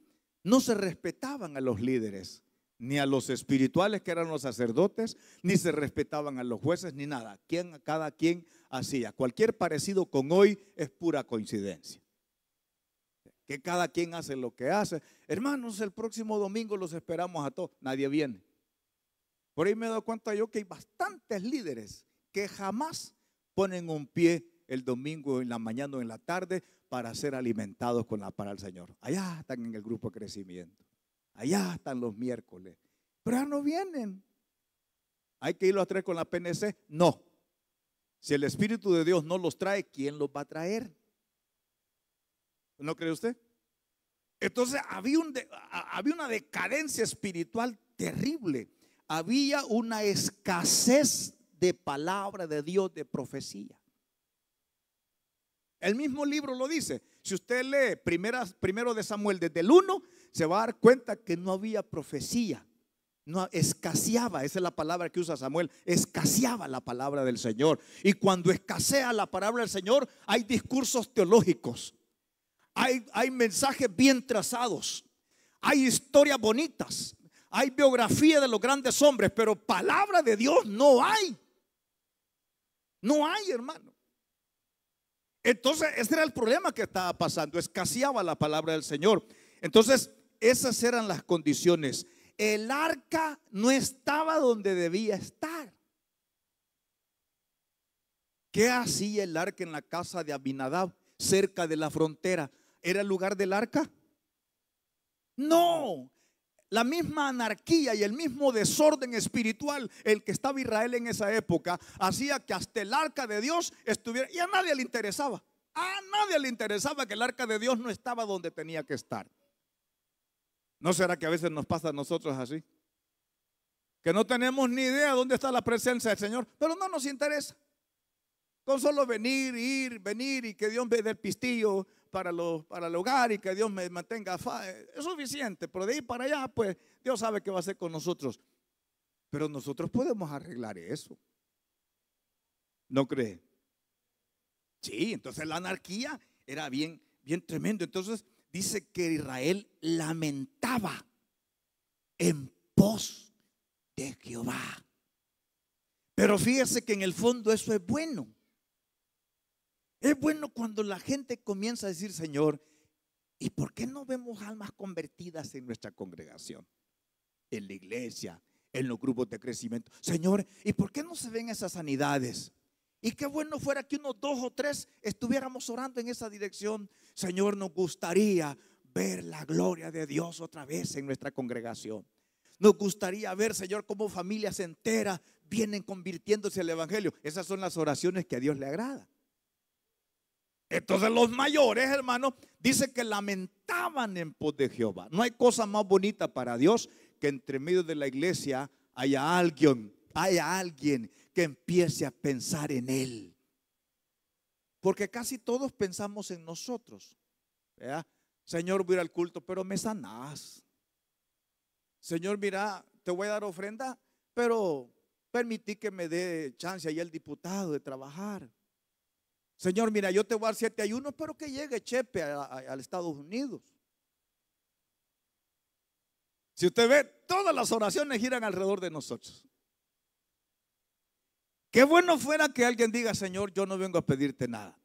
No se respetaban a los líderes, ni a los espirituales que eran los sacerdotes, ni se respetaban a los jueces, ni nada. Cada quien hacía. Cualquier parecido con hoy es pura coincidencia. Que cada quien hace lo que hace. Hermanos, el próximo domingo los esperamos a todos. Nadie viene. Por ahí me he dado cuenta yo que hay bastantes líderes que jamás ponen un pie el domingo en la mañana o en la tarde para ser alimentados con la palabra del Señor. Allá están en el grupo de crecimiento. Allá están los miércoles, pero ya no vienen. ¿Hay que irlos a traer con la PNC? No. Si el Espíritu de Dios no los trae, ¿quién los va a traer? ¿No cree usted? Entonces había una decadencia espiritual terrible. Había una escasez de palabra de Dios, de profecía. El mismo libro lo dice. Si usted lee primero de Samuel desde el 1, se va a dar cuenta que no había profecía. No, escaseaba, esa es la palabra que usa Samuel. Escaseaba la palabra del Señor. Y cuando escasea la palabra del Señor, hay discursos teológicos. Hay mensajes bien trazados. Hay historias bonitas. Hay biografía de los grandes hombres, pero palabra de Dios no hay. No hay, hermano. Entonces ese era el problema que estaba pasando. Escaseaba la palabra del Señor. Entonces esas eran las condiciones. El arca no estaba donde debía estar. ¿Qué hacía el arca en la casa de Abinadab, cerca de la frontera? ¿Era el lugar del arca? No. La misma anarquía y el mismo desorden espiritual el que estaba Israel en esa época hacía que hasta el arca de Dios estuviera, y a nadie le interesaba. A nadie le interesaba que el arca de Dios no estaba donde tenía que estar. ¿No será que a veces nos pasa a nosotros así? Que no tenemos ni idea dónde está la presencia del Señor, pero no nos interesa. Con solo venir, ir, venir y que Dios me dé el pistillo para el hogar y que Dios me mantenga, es suficiente. Pero de ahí para allá, pues Dios sabe qué va a hacer con nosotros. Pero nosotros podemos arreglar eso. ¿No cree? Sí, entonces la anarquía era bien, bien tremendo. Entonces dice que Israel lamentaba en pos de Jehová. Pero fíjese que en el fondo eso es bueno. Es bueno cuando la gente comienza a decir, Señor, ¿y por qué no vemos almas convertidas en nuestra congregación? En la iglesia, en los grupos de crecimiento. Señor, ¿y por qué no se ven esas sanidades? Y qué bueno fuera que unos 2 o 3 estuviéramos orando en esa dirección. Señor, nos gustaría ver la gloria de Dios otra vez en nuestra congregación. Nos gustaría ver, Señor, cómo familias enteras vienen convirtiéndose al evangelio. Esas son las oraciones que a Dios le agrada. Entonces los mayores, hermanos, dice que lamentaban en pos de Jehová. No hay cosa más bonita para Dios que entre medio de la iglesia haya alguien que empiece a pensar en Él. Porque casi todos pensamos en nosotros, ¿verdad? Señor, voy a ir al culto, pero me sanás. Señor, mira, te voy a dar ofrenda, pero permití que me dé chance ahí el diputado de trabajar. Señor, mira, yo te voy a dar 7 ayunos, pero que llegue Chepe a Estados Unidos. Si usted ve, todas las oraciones giran alrededor de nosotros. Qué bueno fuera que alguien diga, Señor, yo no vengo a pedirte nada.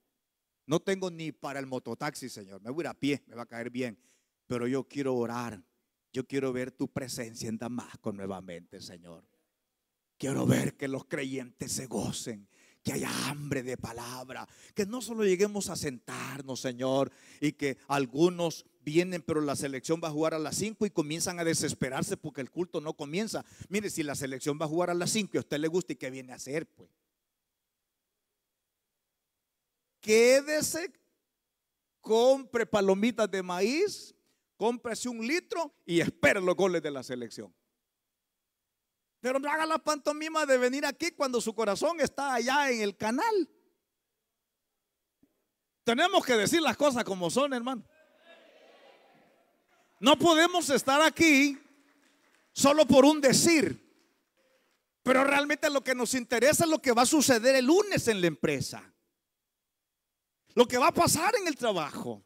No tengo ni para el mototaxi, Señor. Me voy a ir a pie, me va a caer bien. Pero yo quiero orar. Yo quiero ver tu presencia en Damasco nuevamente, Señor. Quiero ver que los creyentes se gocen, que haya hambre de palabra, que no solo lleguemos a sentarnos, Señor, y que algunos vienen, pero la selección va a jugar a las 5 y comienzan a desesperarse porque el culto no comienza. Mire, si la selección va a jugar a las 5 y a usted le gusta, ¿y qué viene a hacer? Pues quédese, compre palomitas de maíz, cómprese 1 litro y espere los goles de la selección. Pero no haga la pantomima de venir aquí cuando su corazón está allá en el canal. Tenemos que decir las cosas como son, hermano. No podemos estar aquí solo por un decir. Pero realmente lo que nos interesa es lo que va a suceder el lunes en la empresa. Lo que va a pasar en el trabajo.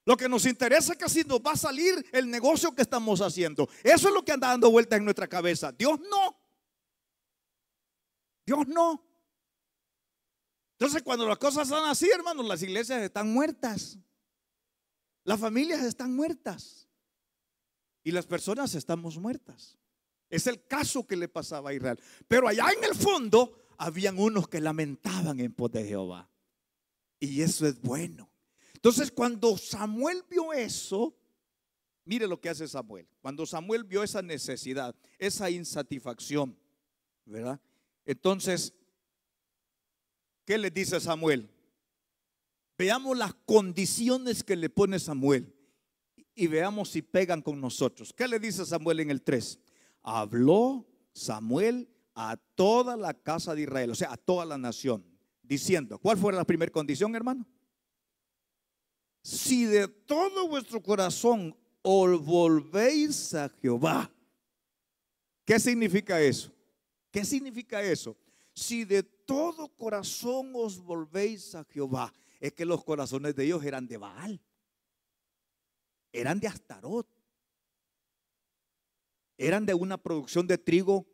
Lo que nos interesa es que si nos va a salir el negocio que estamos haciendo. Eso es lo que anda dando vueltas en nuestra cabeza. Dios no. Dios no. Entonces cuando las cosas son así, hermanos, las iglesias están muertas. Las familias están muertas. Y las personas estamos muertas. Es el caso que le pasaba a Israel. Pero allá en el fondo habían unos que lamentaban en pos de Jehová. Y eso es bueno. Entonces cuando Samuel vio eso, mire lo que hace Samuel. Cuando Samuel vio esa necesidad, esa insatisfacción, ¿verdad? Entonces, ¿qué le dice Samuel? Veamos las condiciones que le pone Samuel y veamos si pegan con nosotros. ¿Qué le dice Samuel en el 3? Habló Samuel a toda la casa de Israel, o sea, a toda la nación, diciendo, ¿cuál fue la primera condición, hermano? Si de todo vuestro corazón os volvéis a Jehová. ¿Qué significa eso? ¿Qué significa eso? Si de todo corazón os volvéis a Jehová. Es que los corazones de ellos eran de Baal, eran de Astarot, eran de una producción de trigo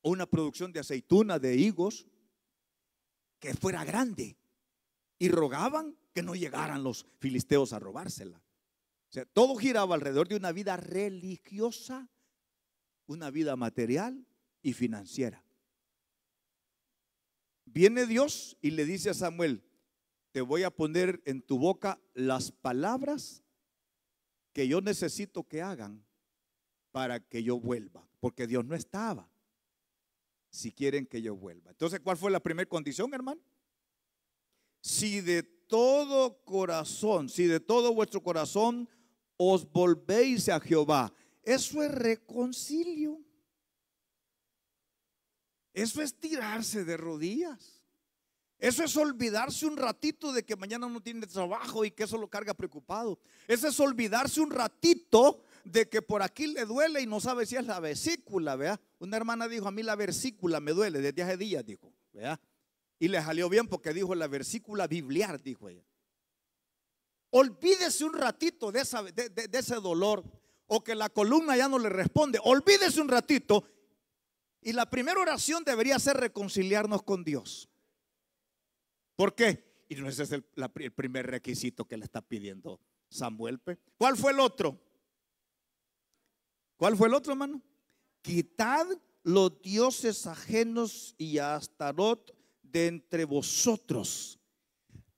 o una producción de aceituna, de higos, que fuera grande, y rogaban que no llegaran los filisteos a robársela. O sea, todo giraba alrededor de una vida religiosa, una vida material y financiera. Viene Dios y le dice a Samuel, te voy a poner en tu boca las palabras que yo necesito que hagan para que yo vuelva, porque Dios no estaba. Si quieren que yo vuelva. Entonces, ¿cuál fue la primera condición, hermano? si de todo corazón, si de todo vuestro corazón os volvéis a Jehová. Eso es reconcilio. Eso es tirarse de rodillas. Eso es olvidarse un ratito de que mañana no tiene trabajo y que eso lo carga preocupado. Eso es olvidarse un ratito de que por aquí le duele y no sabe si es la vesícula, ¿verdad? Una hermana dijo: a mí la vesícula me duele desde hace días, dijo, ¿verdad? Y le salió bien porque dijo la vesícula biliar, dijo ella. Olvídese un ratito de ese dolor, o que la columna ya no le responde. Olvídese un ratito. Y la primera oración debería ser reconciliarnos con Dios. ¿Por qué? Y no ese es el primer requisito que le está pidiendo Samuel. ¿Cuál fue el otro? ¿Cuál fue el otro, hermano? Quitad los dioses ajenos y a Astarot de entre vosotros.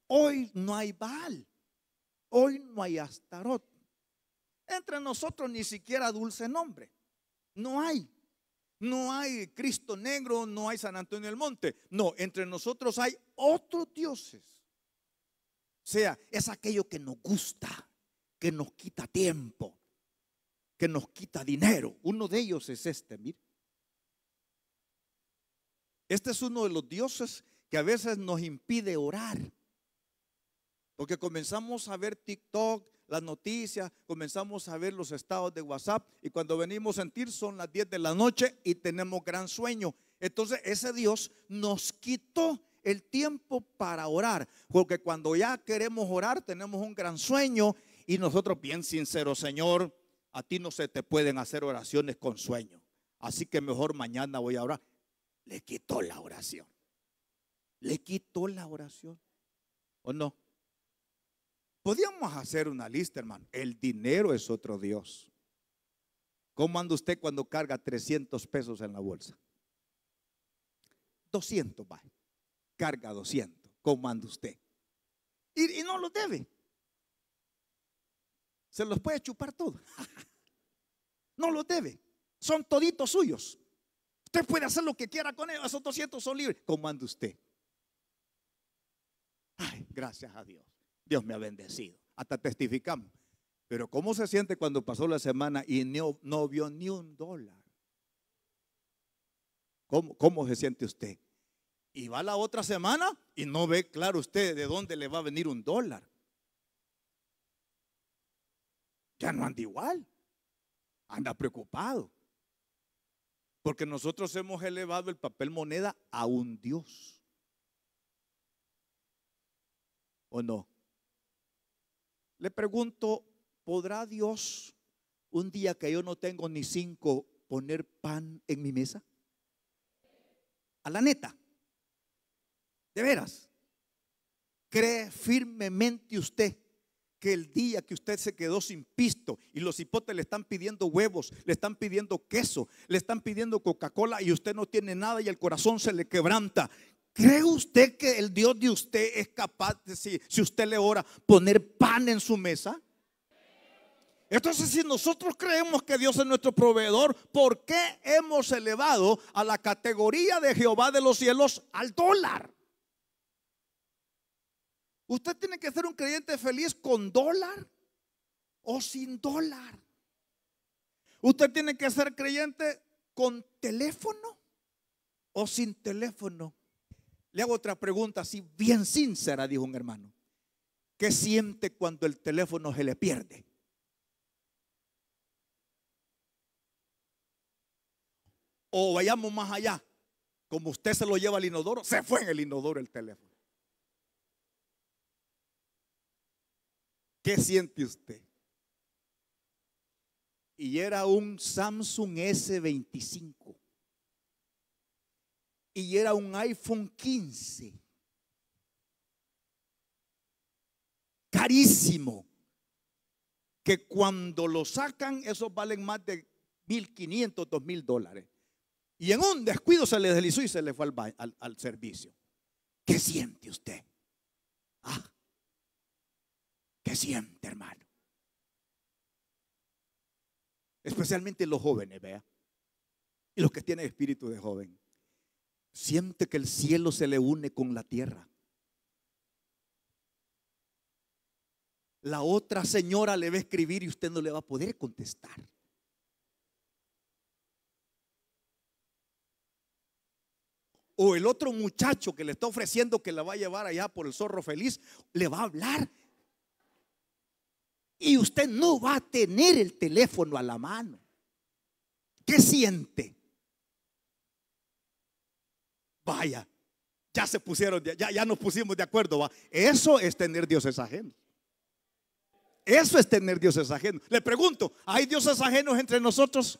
Hoy no hay Baal, hoy no hay Astarot. Entre nosotros ni siquiera dulce nombre. No hay. No hay Cristo Negro, no hay San Antonio del Monte. No, entre nosotros hay otros dioses. O sea, es aquello que nos gusta, que nos quita tiempo, que nos quita dinero. Uno de ellos es este, mire. Este es uno de los dioses que a veces nos impide orar. Porque comenzamos a ver TikTok, las noticias, comenzamos a ver los estados de WhatsApp, y cuando venimos a sentir son las 10 de la noche y tenemos gran sueño. Entonces ese Dios nos quitó el tiempo para orar, porque cuando ya queremos orar tenemos un gran sueño y nosotros bien sinceros: Señor, a ti no se te pueden hacer oraciones con sueño, así que mejor mañana voy a orar. Le quitó la oración. Le quitó la oración. ¿O no? Podríamos hacer una lista, hermano. El dinero es otro Dios. ¿Cómo anda usted cuando carga 300 pesos en la bolsa? 200 va. Carga 200. ¿Cómo anda usted? Y no lo debe. Se los puede chupar todo. No los debe. Son toditos suyos. Usted puede hacer lo que quiera con ellos. Esos 200 son libres. ¿Cómo anda usted? Ay, gracias a Dios. Dios me ha bendecido. Hasta testificamos. Pero ¿cómo se siente cuando pasó la semana y no vio ni $1? ¿Cómo se siente usted? Y va la otra semana y no ve claro usted de dónde le va a venir $1. Ya no anda igual. Anda preocupado. Porque nosotros hemos elevado el papel moneda a un Dios. ¿O no? Le pregunto: ¿podrá Dios un día que yo no tengo ni 5 poner pan en mi mesa? A la neta, de veras, ¿cree firmemente usted que el día que usted se quedó sin pisto y los hipotes le están pidiendo huevos, le están pidiendo queso, le están pidiendo Coca-Cola y usted no tiene nada y el corazón se le quebranta? ¿Cree usted que el Dios de usted es capaz de, si usted le ora, poner pan en su mesa? Entonces, si nosotros creemos que Dios es nuestro proveedor, ¿por qué hemos elevado a la categoría de Jehová de los cielos al dólar? Usted tiene que ser un creyente feliz con dólar o sin dólar. Usted tiene que ser creyente con teléfono o sin teléfono. Le hago otra pregunta así bien sincera, dijo un hermano. ¿Qué siente cuando el teléfono se le pierde? O vayamos más allá, como usted se lo lleva al inodoro, se fue en el inodoro el teléfono. ¿Qué siente usted? Y era un Samsung S25. Y era un iPhone 15. Carísimo. Que cuando lo sacan, esos valen más de $1,500, $2,000. Y en un descuido se le deslizó y se le fue al servicio. ¿Qué siente usted? ¿Qué siente, hermano? Especialmente los jóvenes, vea. Y los que tienen espíritu de joven. Siente que el cielo se le une con la tierra. la otra señora le va a escribir y usted no le va a poder contestar. O el otro muchacho que le está ofreciendo que la va a llevar allá por el Zorro Feliz, le va a hablar y usted no va a tener el teléfono a la mano. ¿Qué siente? Vaya, ya se pusieron, ya nos pusimos de acuerdo, ¿va? Eso es tener dioses ajenos. Eso es tener dioses ajenos. Le pregunto, ¿hay dioses ajenos entre nosotros?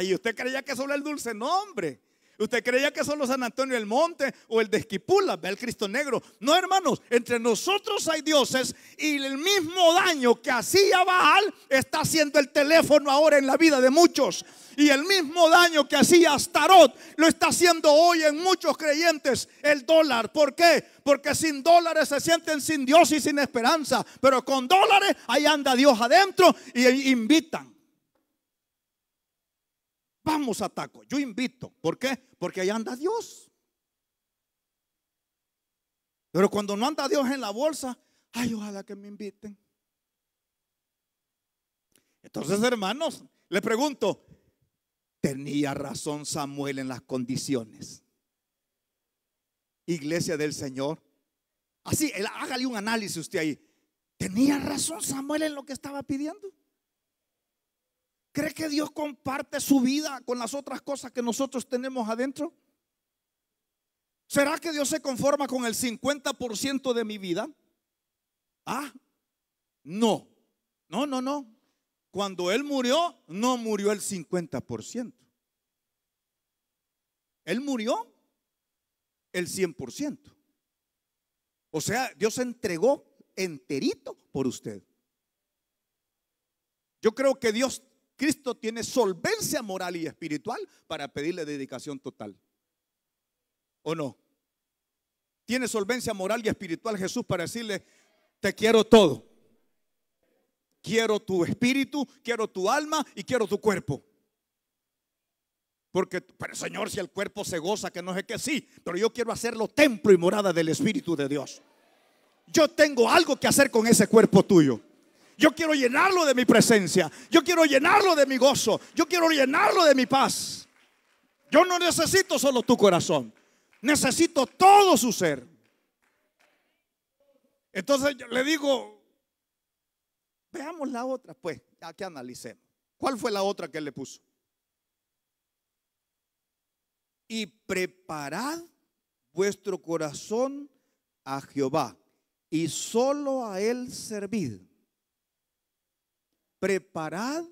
Y usted creía que solo el Dulce Nombre. Usted creía que solo San Antonio del Monte o el de Esquipula, ve el Cristo Negro. No, hermanos, entre nosotros hay dioses y el mismo daño que hacía Baal está haciendo el teléfono ahora en la vida de muchos. Y el mismo daño que hacía Astarot lo está haciendo hoy en muchos creyentes el dólar. ¿Por qué? Porque sin dólares se sienten sin Dios y sin esperanza. Pero con dólares ahí anda Dios adentro y invitan. Vamos a Taco, yo invito. ¿Por qué? Porque ahí anda Dios. Pero cuando no anda Dios en la bolsa, ojalá que me inviten. Entonces, hermanos, le pregunto, ¿tenía razón Samuel en las condiciones? Iglesia del Señor. Así, hágale un análisis usted ahí. ¿Tenía razón Samuel en lo que estaba pidiendo? ¿Cree que Dios comparte su vida con las otras cosas que nosotros tenemos adentro? ¿Será que Dios se conforma con el 50% de mi vida? No. Cuando Él murió, no murió el 50%. Él murió el 100%. O sea, Dios se entregó enterito por usted. Yo creo que Cristo tiene solvencia moral y espiritual para pedirle dedicación total. ¿O no? Tiene solvencia moral y espiritual Jesús para decirle, te quiero todo. Quiero tu espíritu, quiero tu alma y quiero tu cuerpo. Pero Señor, si el cuerpo se goza, que no sé qué, sí, pero yo quiero hacerlo templo y morada del Espíritu de Dios. Yo tengo algo que hacer con ese cuerpo tuyo. Yo quiero llenarlo de mi presencia. Yo quiero llenarlo de mi gozo. Yo quiero llenarlo de mi paz. Yo no necesito solo tu corazón. Necesito todo su ser. Entonces yo le digo, veamos la otra, pues, ya que analicemos. ¿Cuál fue la otra que él le puso? Y preparad vuestro corazón a Jehová y solo a Él servid. Preparad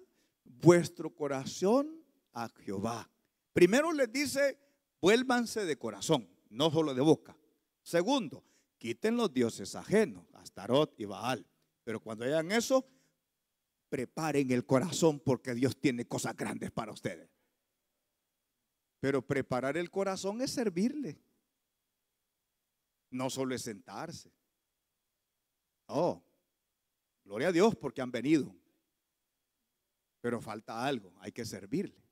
vuestro corazón a Jehová. Primero les dice, vuélvanse de corazón, no solo de boca. Segundo, quiten los dioses ajenos, Astarot y Baal. Pero cuando hagan eso, preparen el corazón porque Dios tiene cosas grandes para ustedes. Pero preparar el corazón es servirle. No solo es sentarse. Gloria a Dios porque han venido. Pero falta algo, hay que servirle.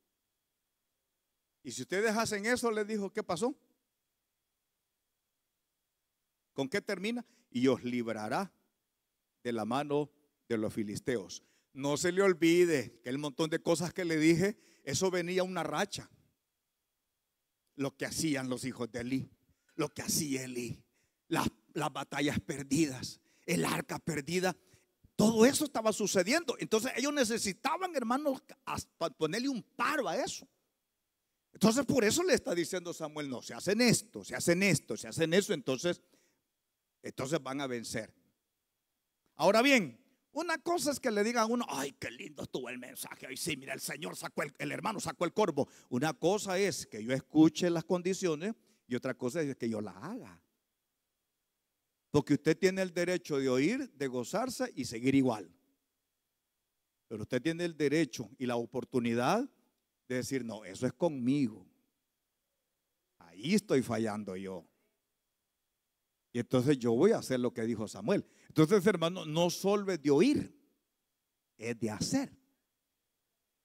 Y si ustedes hacen eso, les dijo, ¿qué pasó? ¿Con qué termina? Y os librará de la mano de los filisteos. No se le olvide que el montón de cosas que le dije, eso venía una racha. Lo que hacían los hijos de Elí, lo que hacía Elí, las batallas perdidas, el arca perdida. Todo eso estaba sucediendo. Entonces ellos necesitaban, hermanos, ponerle un paro a eso. Entonces por eso le está diciendo Samuel, no, se hacen esto, se hacen esto, se hacen eso, entonces van a vencer. Ahora bien, una cosa es que le digan a uno, ay, qué lindo estuvo el mensaje. Ay, sí, mira, el Señor sacó, el hermano sacó el corvo. Una cosa es que yo escuche las condiciones y otra cosa es que yo la haga. Porque usted tiene el derecho de oír, de gozarse y seguir igual. Pero usted tiene el derecho y la oportunidad de decir, no, eso es conmigo. Ahí estoy fallando yo. Y entonces yo voy a hacer lo que dijo Samuel. Entonces, hermano, no solo es de oír, es de hacer.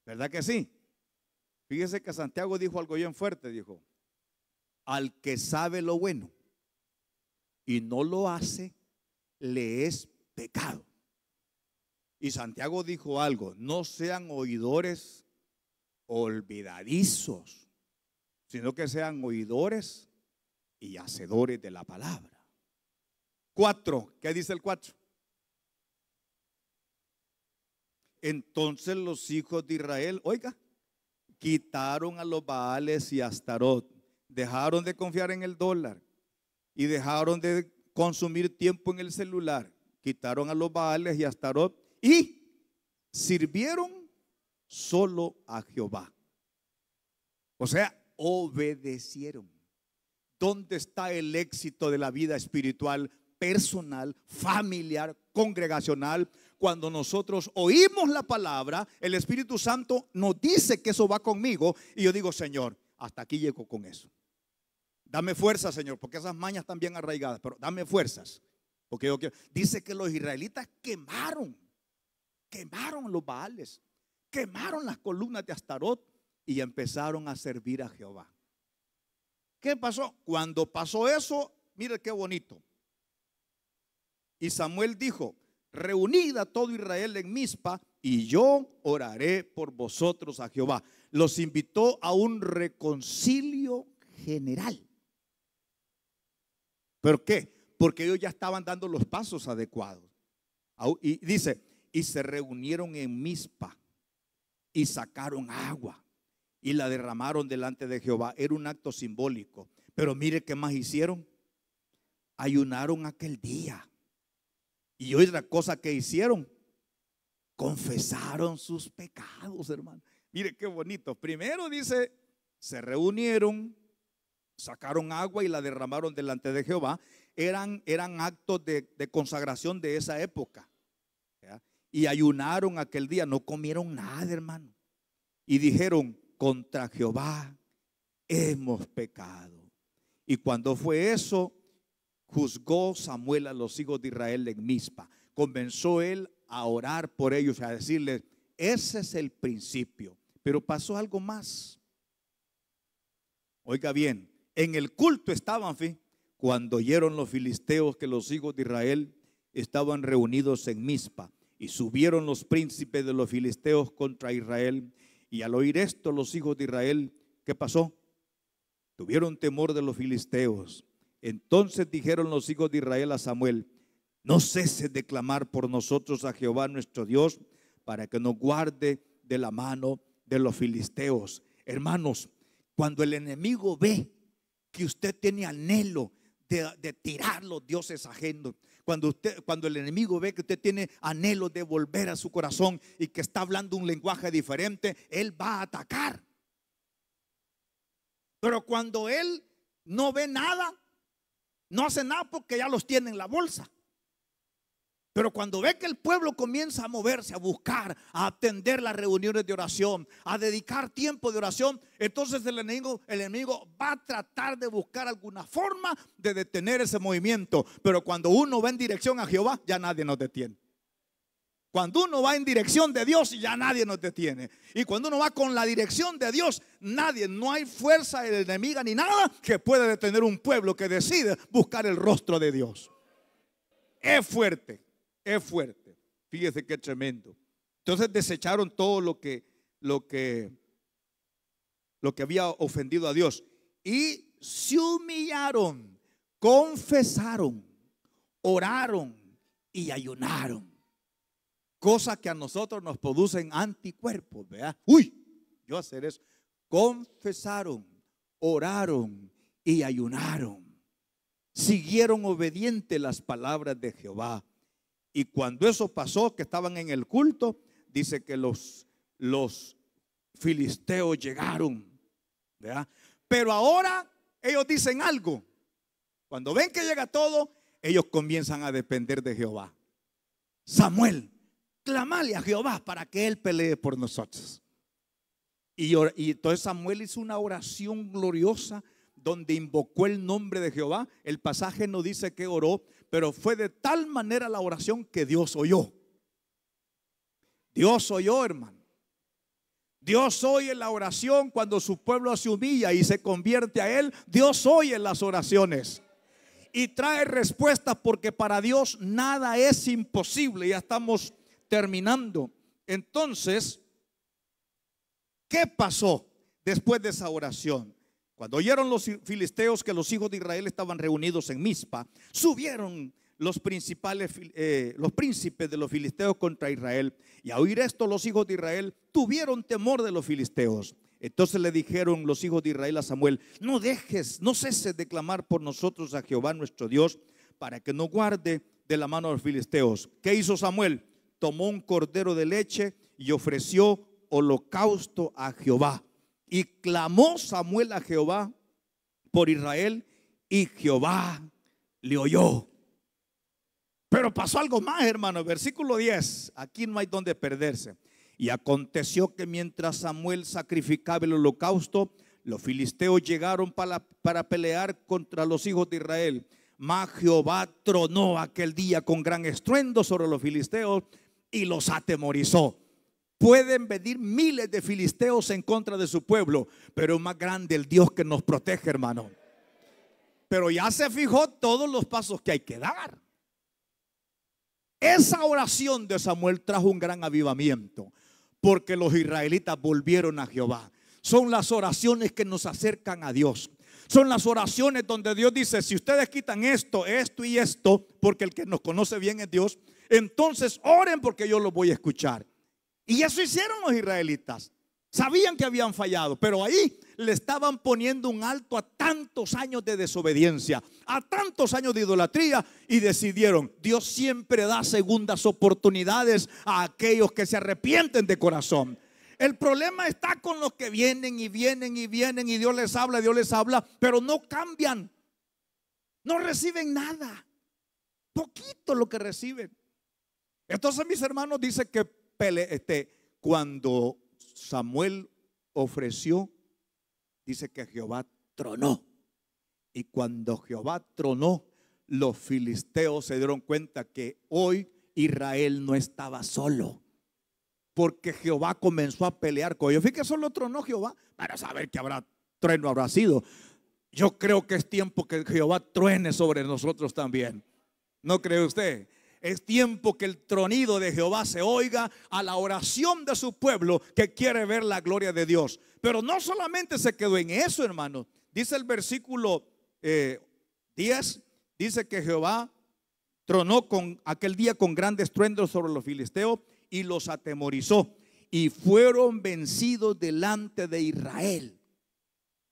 ¿Verdad que sí? Fíjese que Santiago dijo algo bien fuerte, dijo, al que sabe lo bueno y no lo hace, le es pecado. Y Santiago dijo algo: no sean oidores olvidadizos, sino que sean oidores y hacedores de la palabra. 4, ¿qué dice el 4? Entonces los hijos de Israel, oiga, quitaron a los Baales y a Astarot, dejaron de confiar en el dólar y dejaron de consumir tiempo en el celular. Quitaron a los Baales y a Astarot y sirvieron solo a Jehová. O sea, obedecieron. ¿Dónde está el éxito de la vida espiritual, personal, familiar, congregacional? Cuando nosotros oímos la palabra, el Espíritu Santo nos dice que eso va conmigo y yo digo: Señor, hasta aquí llego con eso. Dame fuerzas, Señor, porque esas mañas están bien arraigadas, pero dame fuerzas. Porque yo quiero. Dice que los israelitas quemaron los Baales, quemaron las columnas de Astarot y empezaron a servir a Jehová. ¿Qué pasó? Cuando pasó eso, mire qué bonito. Y Samuel dijo: reunid a todo Israel en Mizpa y yo oraré por vosotros a Jehová. Los invitó a un reconcilio general. ¿Por qué? Porque ellos ya estaban dando los pasos adecuados. Y dice: y se reunieron en Mizpa y sacaron agua y la derramaron delante de Jehová. Era un acto simbólico. Pero mire qué más hicieron. Ayunaron aquel día. Y otra cosa que hicieron: confesaron sus pecados, hermano. Mire qué bonito. Primero dice: se reunieron, sacaron agua y la derramaron delante de Jehová. Eran actos de consagración de esa época, ¿ya? Y ayunaron aquel día, no comieron nada, hermano. Y dijeron: contra Jehová hemos pecado. Y cuando fue eso, juzgó Samuel a los hijos de Israel en Mizpa. Comenzó él a orar por ellos, a decirles: ese es el principio. Pero pasó algo más. Oiga bien, en el culto estaban, cuando oyeron los filisteos que los hijos de Israel estaban reunidos en Mizpa, y subieron los príncipes de los filisteos contra Israel. Y al oír esto, los hijos de Israel, ¿qué pasó? Tuvieron temor de los filisteos. Entonces dijeron los hijos de Israel a Samuel: no ceses de clamar por nosotros a Jehová nuestro Dios, para que nos guarde de la mano de los filisteos. Hermanos, cuando el enemigo ve que usted tiene anhelo de tirar los dioses ajenos, cuando el enemigo ve que usted tiene anhelo de volver a su corazón y que está hablando un lenguaje diferente, él va a atacar. Pero cuando él no ve nada, no hace nada, porque ya los tiene en la bolsa. Pero cuando ve que el pueblo comienza a moverse, a buscar, a atender las reuniones de oración, a dedicar tiempo de oración, entonces el enemigo va a tratar de buscar alguna forma de detener ese movimiento. Pero cuando uno va en dirección a Jehová, ya nadie nos detiene. Cuando uno va en dirección de Dios, ya nadie nos detiene. Y cuando uno va con la dirección de Dios, no hay fuerza enemiga ni nada que pueda detener un pueblo que decide buscar el rostro de Dios. Es fuerte. Es fuerte. Fíjese qué tremendo. Entonces desecharon todo lo que había ofendido a Dios y se humillaron, confesaron, oraron y ayunaron. Cosas que a nosotros nos producen anticuerpos, ¿verdad? Yo hacer eso. Confesaron, oraron y ayunaron. Siguieron obedientes las palabras de Jehová. Y cuando eso pasó, que estaban en el culto, dice que los filisteos llegaron, ¿verdad? Pero ahora ellos dicen algo. Cuando ven que llega todo, ellos comienzan a depender de Jehová. Samuel, clamale a Jehová para que él pelee por nosotros. Y entonces Samuel hizo una oración gloriosa donde invocó el nombre de Jehová. El pasaje no dice que oró, pero fue de tal manera la oración que Dios oyó. Dios oyó, hermano. Dios oye la oración cuando su pueblo se humilla y se convierte a Él. Dios oye las oraciones. y trae respuestas, porque para Dios nada es imposible. Ya estamos terminando. Entonces, ¿qué pasó después de esa oración? Cuando oyeron los filisteos que los hijos de Israel estaban reunidos en Mizpa, subieron los príncipes de los filisteos contra Israel. Y a oír esto, los hijos de Israel tuvieron temor de los filisteos. Entonces le dijeron los hijos de Israel a Samuel: no ceses de clamar por nosotros a Jehová nuestro Dios, para que nos guarde de la mano de los filisteos. ¿Qué hizo Samuel? Tomó un cordero de leche y ofreció holocausto a Jehová. Y clamó Samuel a Jehová por Israel, y Jehová le oyó. Pero pasó algo más, hermano. Versículo 10. Aquí no hay donde perderse. Y aconteció que mientras Samuel sacrificaba el holocausto, los filisteos llegaron para pelear contra los hijos de Israel. Mas Jehová tronó aquel día con gran estruendo sobre los filisteos y los atemorizó. Pueden venir miles de filisteos en contra de su pueblo, pero es más grande el Dios que nos protege, hermano. Pero ya se fijó todos los pasos que hay que dar. Esa oración de Samuel trajo un gran avivamiento, porque los israelitas volvieron a Jehová. Son las oraciones que nos acercan a Dios. Son las oraciones donde Dios dice: si ustedes quitan esto, esto y esto, porque el que nos conoce bien es Dios, entonces oren, porque yo los voy a escuchar. Y eso hicieron los israelitas. Sabían que habían fallado, pero ahí le estaban poniendo un alto a tantos años de desobediencia, a tantos años de idolatría, y decidieron: Dios siempre da segundas oportunidades a aquellos que se arrepienten de corazón. El problema está con los que vienen y vienen y vienen, y Dios les habla, pero no cambian, no reciben nada, poquito lo que reciben. Entonces, mis hermanos, dice que cuando Samuel ofreció, dice que Jehová tronó. Y cuando Jehová tronó, los filisteos se dieron cuenta que hoy Israel no estaba solo, porque Jehová comenzó a pelear con ellos. Fíjate que solo tronó Jehová para saber que trueno habrá sido. Yo creo que es tiempo que Jehová truene sobre nosotros también. ¿No cree usted? Es tiempo que el tronido de Jehová se oiga a la oración de su pueblo que quiere ver la gloria de Dios. Pero no solamente se quedó en eso, hermano. Dice el versículo 10, dice que Jehová tronó con aquel día con grandes estruendos sobre los filisteos y los atemorizó, y fueron vencidos delante de Israel.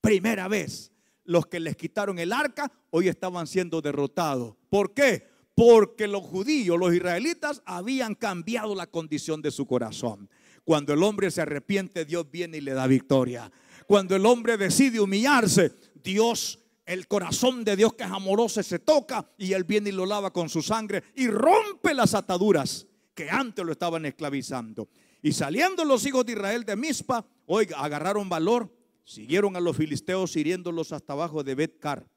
Primera vez. Los que les quitaron el arca hoy estaban siendo derrotados. ¿Por qué? Porque los judíos, los israelitas, habían cambiado la condición de su corazón. Cuando el hombre se arrepiente, Dios viene y le da victoria. Cuando el hombre decide humillarse, Dios, el corazón de Dios que es amoroso, se toca, y Él viene y lo lava con su sangre y rompe las ataduras que antes lo estaban esclavizando. Y saliendo los hijos de Israel de Mizpa, oiga, agarraron valor, siguieron a los filisteos hiriéndolos hasta abajo de Bet-car.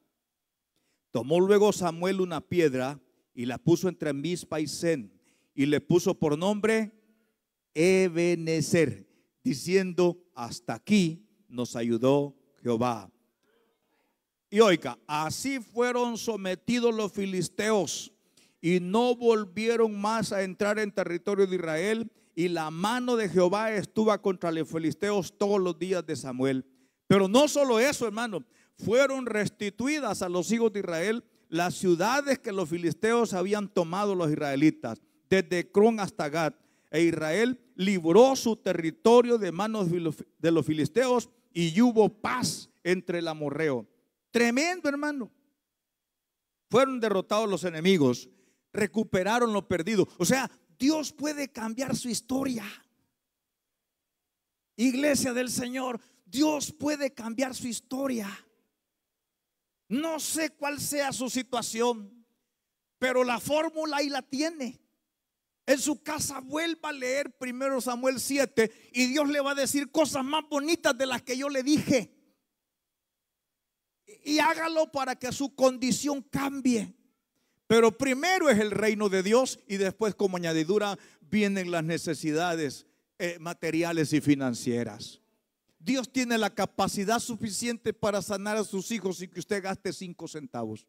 Tomó luego Samuel una piedra y la puso entre Mizpa y Sen, y le puso por nombre Ebenezer, diciendo: hasta aquí nos ayudó Jehová. Y oiga, así fueron sometidos los filisteos y no volvieron más a entrar en territorio de Israel, y la mano de Jehová estuvo contra los filisteos todos los días de Samuel. Pero no solo eso, hermano, fueron restituidas a los hijos de Israel las ciudades que los filisteos habían tomado los israelitas, desde Ecrón hasta Gat. E Israel libró su territorio de manos de los filisteos, y hubo paz entre el amorreo. Tremendo, hermano. Fueron derrotados los enemigos, recuperaron lo perdido. O sea, Dios puede cambiar su historia. Iglesia del Señor, Dios puede cambiar su historia. No sé cuál sea su situación, pero la fórmula ahí la tiene. En su casa vuelva a leer 1 Samuel 7 y Dios le va a decir cosas más bonitas de las que yo le dije. Y hágalo para que su condición cambie. Pero primero es el reino de Dios, y después, como añadidura, vienen las necesidades materiales y financieras. Dios tiene la capacidad suficiente para sanar a sus hijos sin que usted gaste 5 centavos.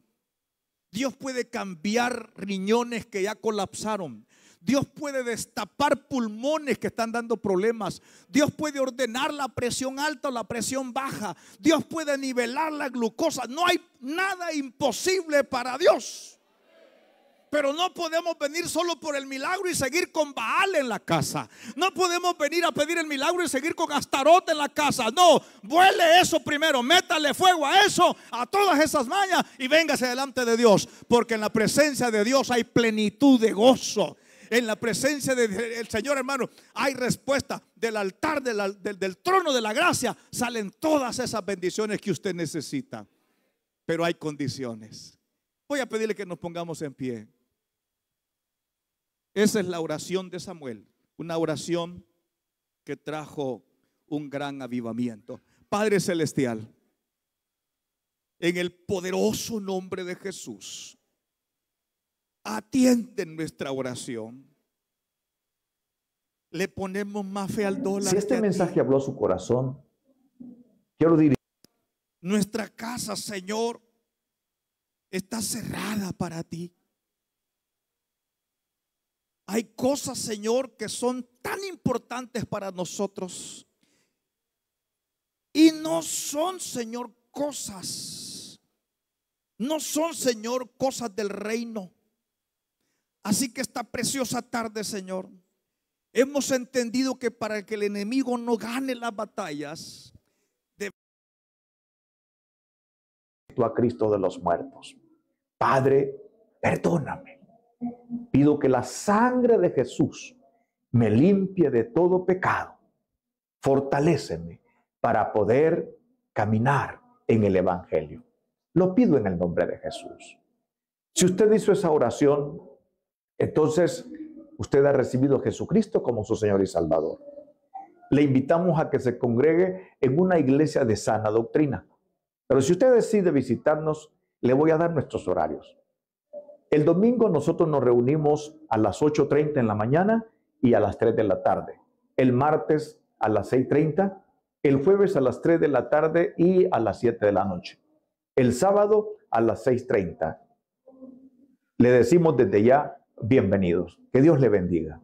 Dios puede cambiar riñones que ya colapsaron. Dios puede destapar pulmones que están dando problemas. Dios puede ordenar la presión alta o la presión baja. Dios puede nivelar la glucosa. No hay nada imposible para Dios. Pero no podemos venir solo por el milagro y seguir con Baal en la casa. No podemos venir a pedir el milagro y seguir con Astarote en la casa. No, vuele eso primero, métale fuego a eso, a todas esas mañas, y véngase delante de Dios. Porque en la presencia de Dios hay plenitud de gozo. En la presencia del Señor, hermano, hay respuesta. Del altar, del trono de la gracia, salen todas esas bendiciones que usted necesita. Pero hay condiciones. Voy a pedirle que nos pongamos en pie. Esa es la oración de Samuel, una oración que trajo un gran avivamiento. Padre Celestial, en el poderoso nombre de Jesús, atiende nuestra oración. Le ponemos más fe al dólar. Si este mensaje habló a su corazón, quiero dirigir. Nuestra casa, Señor, está cerrada para ti. Hay cosas, Señor, que son tan importantes para nosotros. Y no son, Señor, cosas. No son, Señor, cosas del reino. Así que esta preciosa tarde, Señor, hemos entendido que para que el enemigo no gane las batallas, a Cristo de los muertos. Padre, perdóname. Pido que la sangre de Jesús me limpie de todo pecado. Fortaléceme para poder caminar en el Evangelio. Lo pido en el nombre de Jesús. Si usted hizo esa oración, entonces usted ha recibido a Jesucristo como su Señor y Salvador. Le invitamos a que se congregue en una iglesia de sana doctrina. Pero si usted decide visitarnos, le voy a dar nuestros horarios. El domingo nosotros nos reunimos a las 8:30 en la mañana y a las 3 de la tarde. El martes a las 6:30, el jueves a las 3 de la tarde y a las 7 de la noche. El sábado a las 6:30. Le decimos desde ya, bienvenidos. Que Dios le bendiga.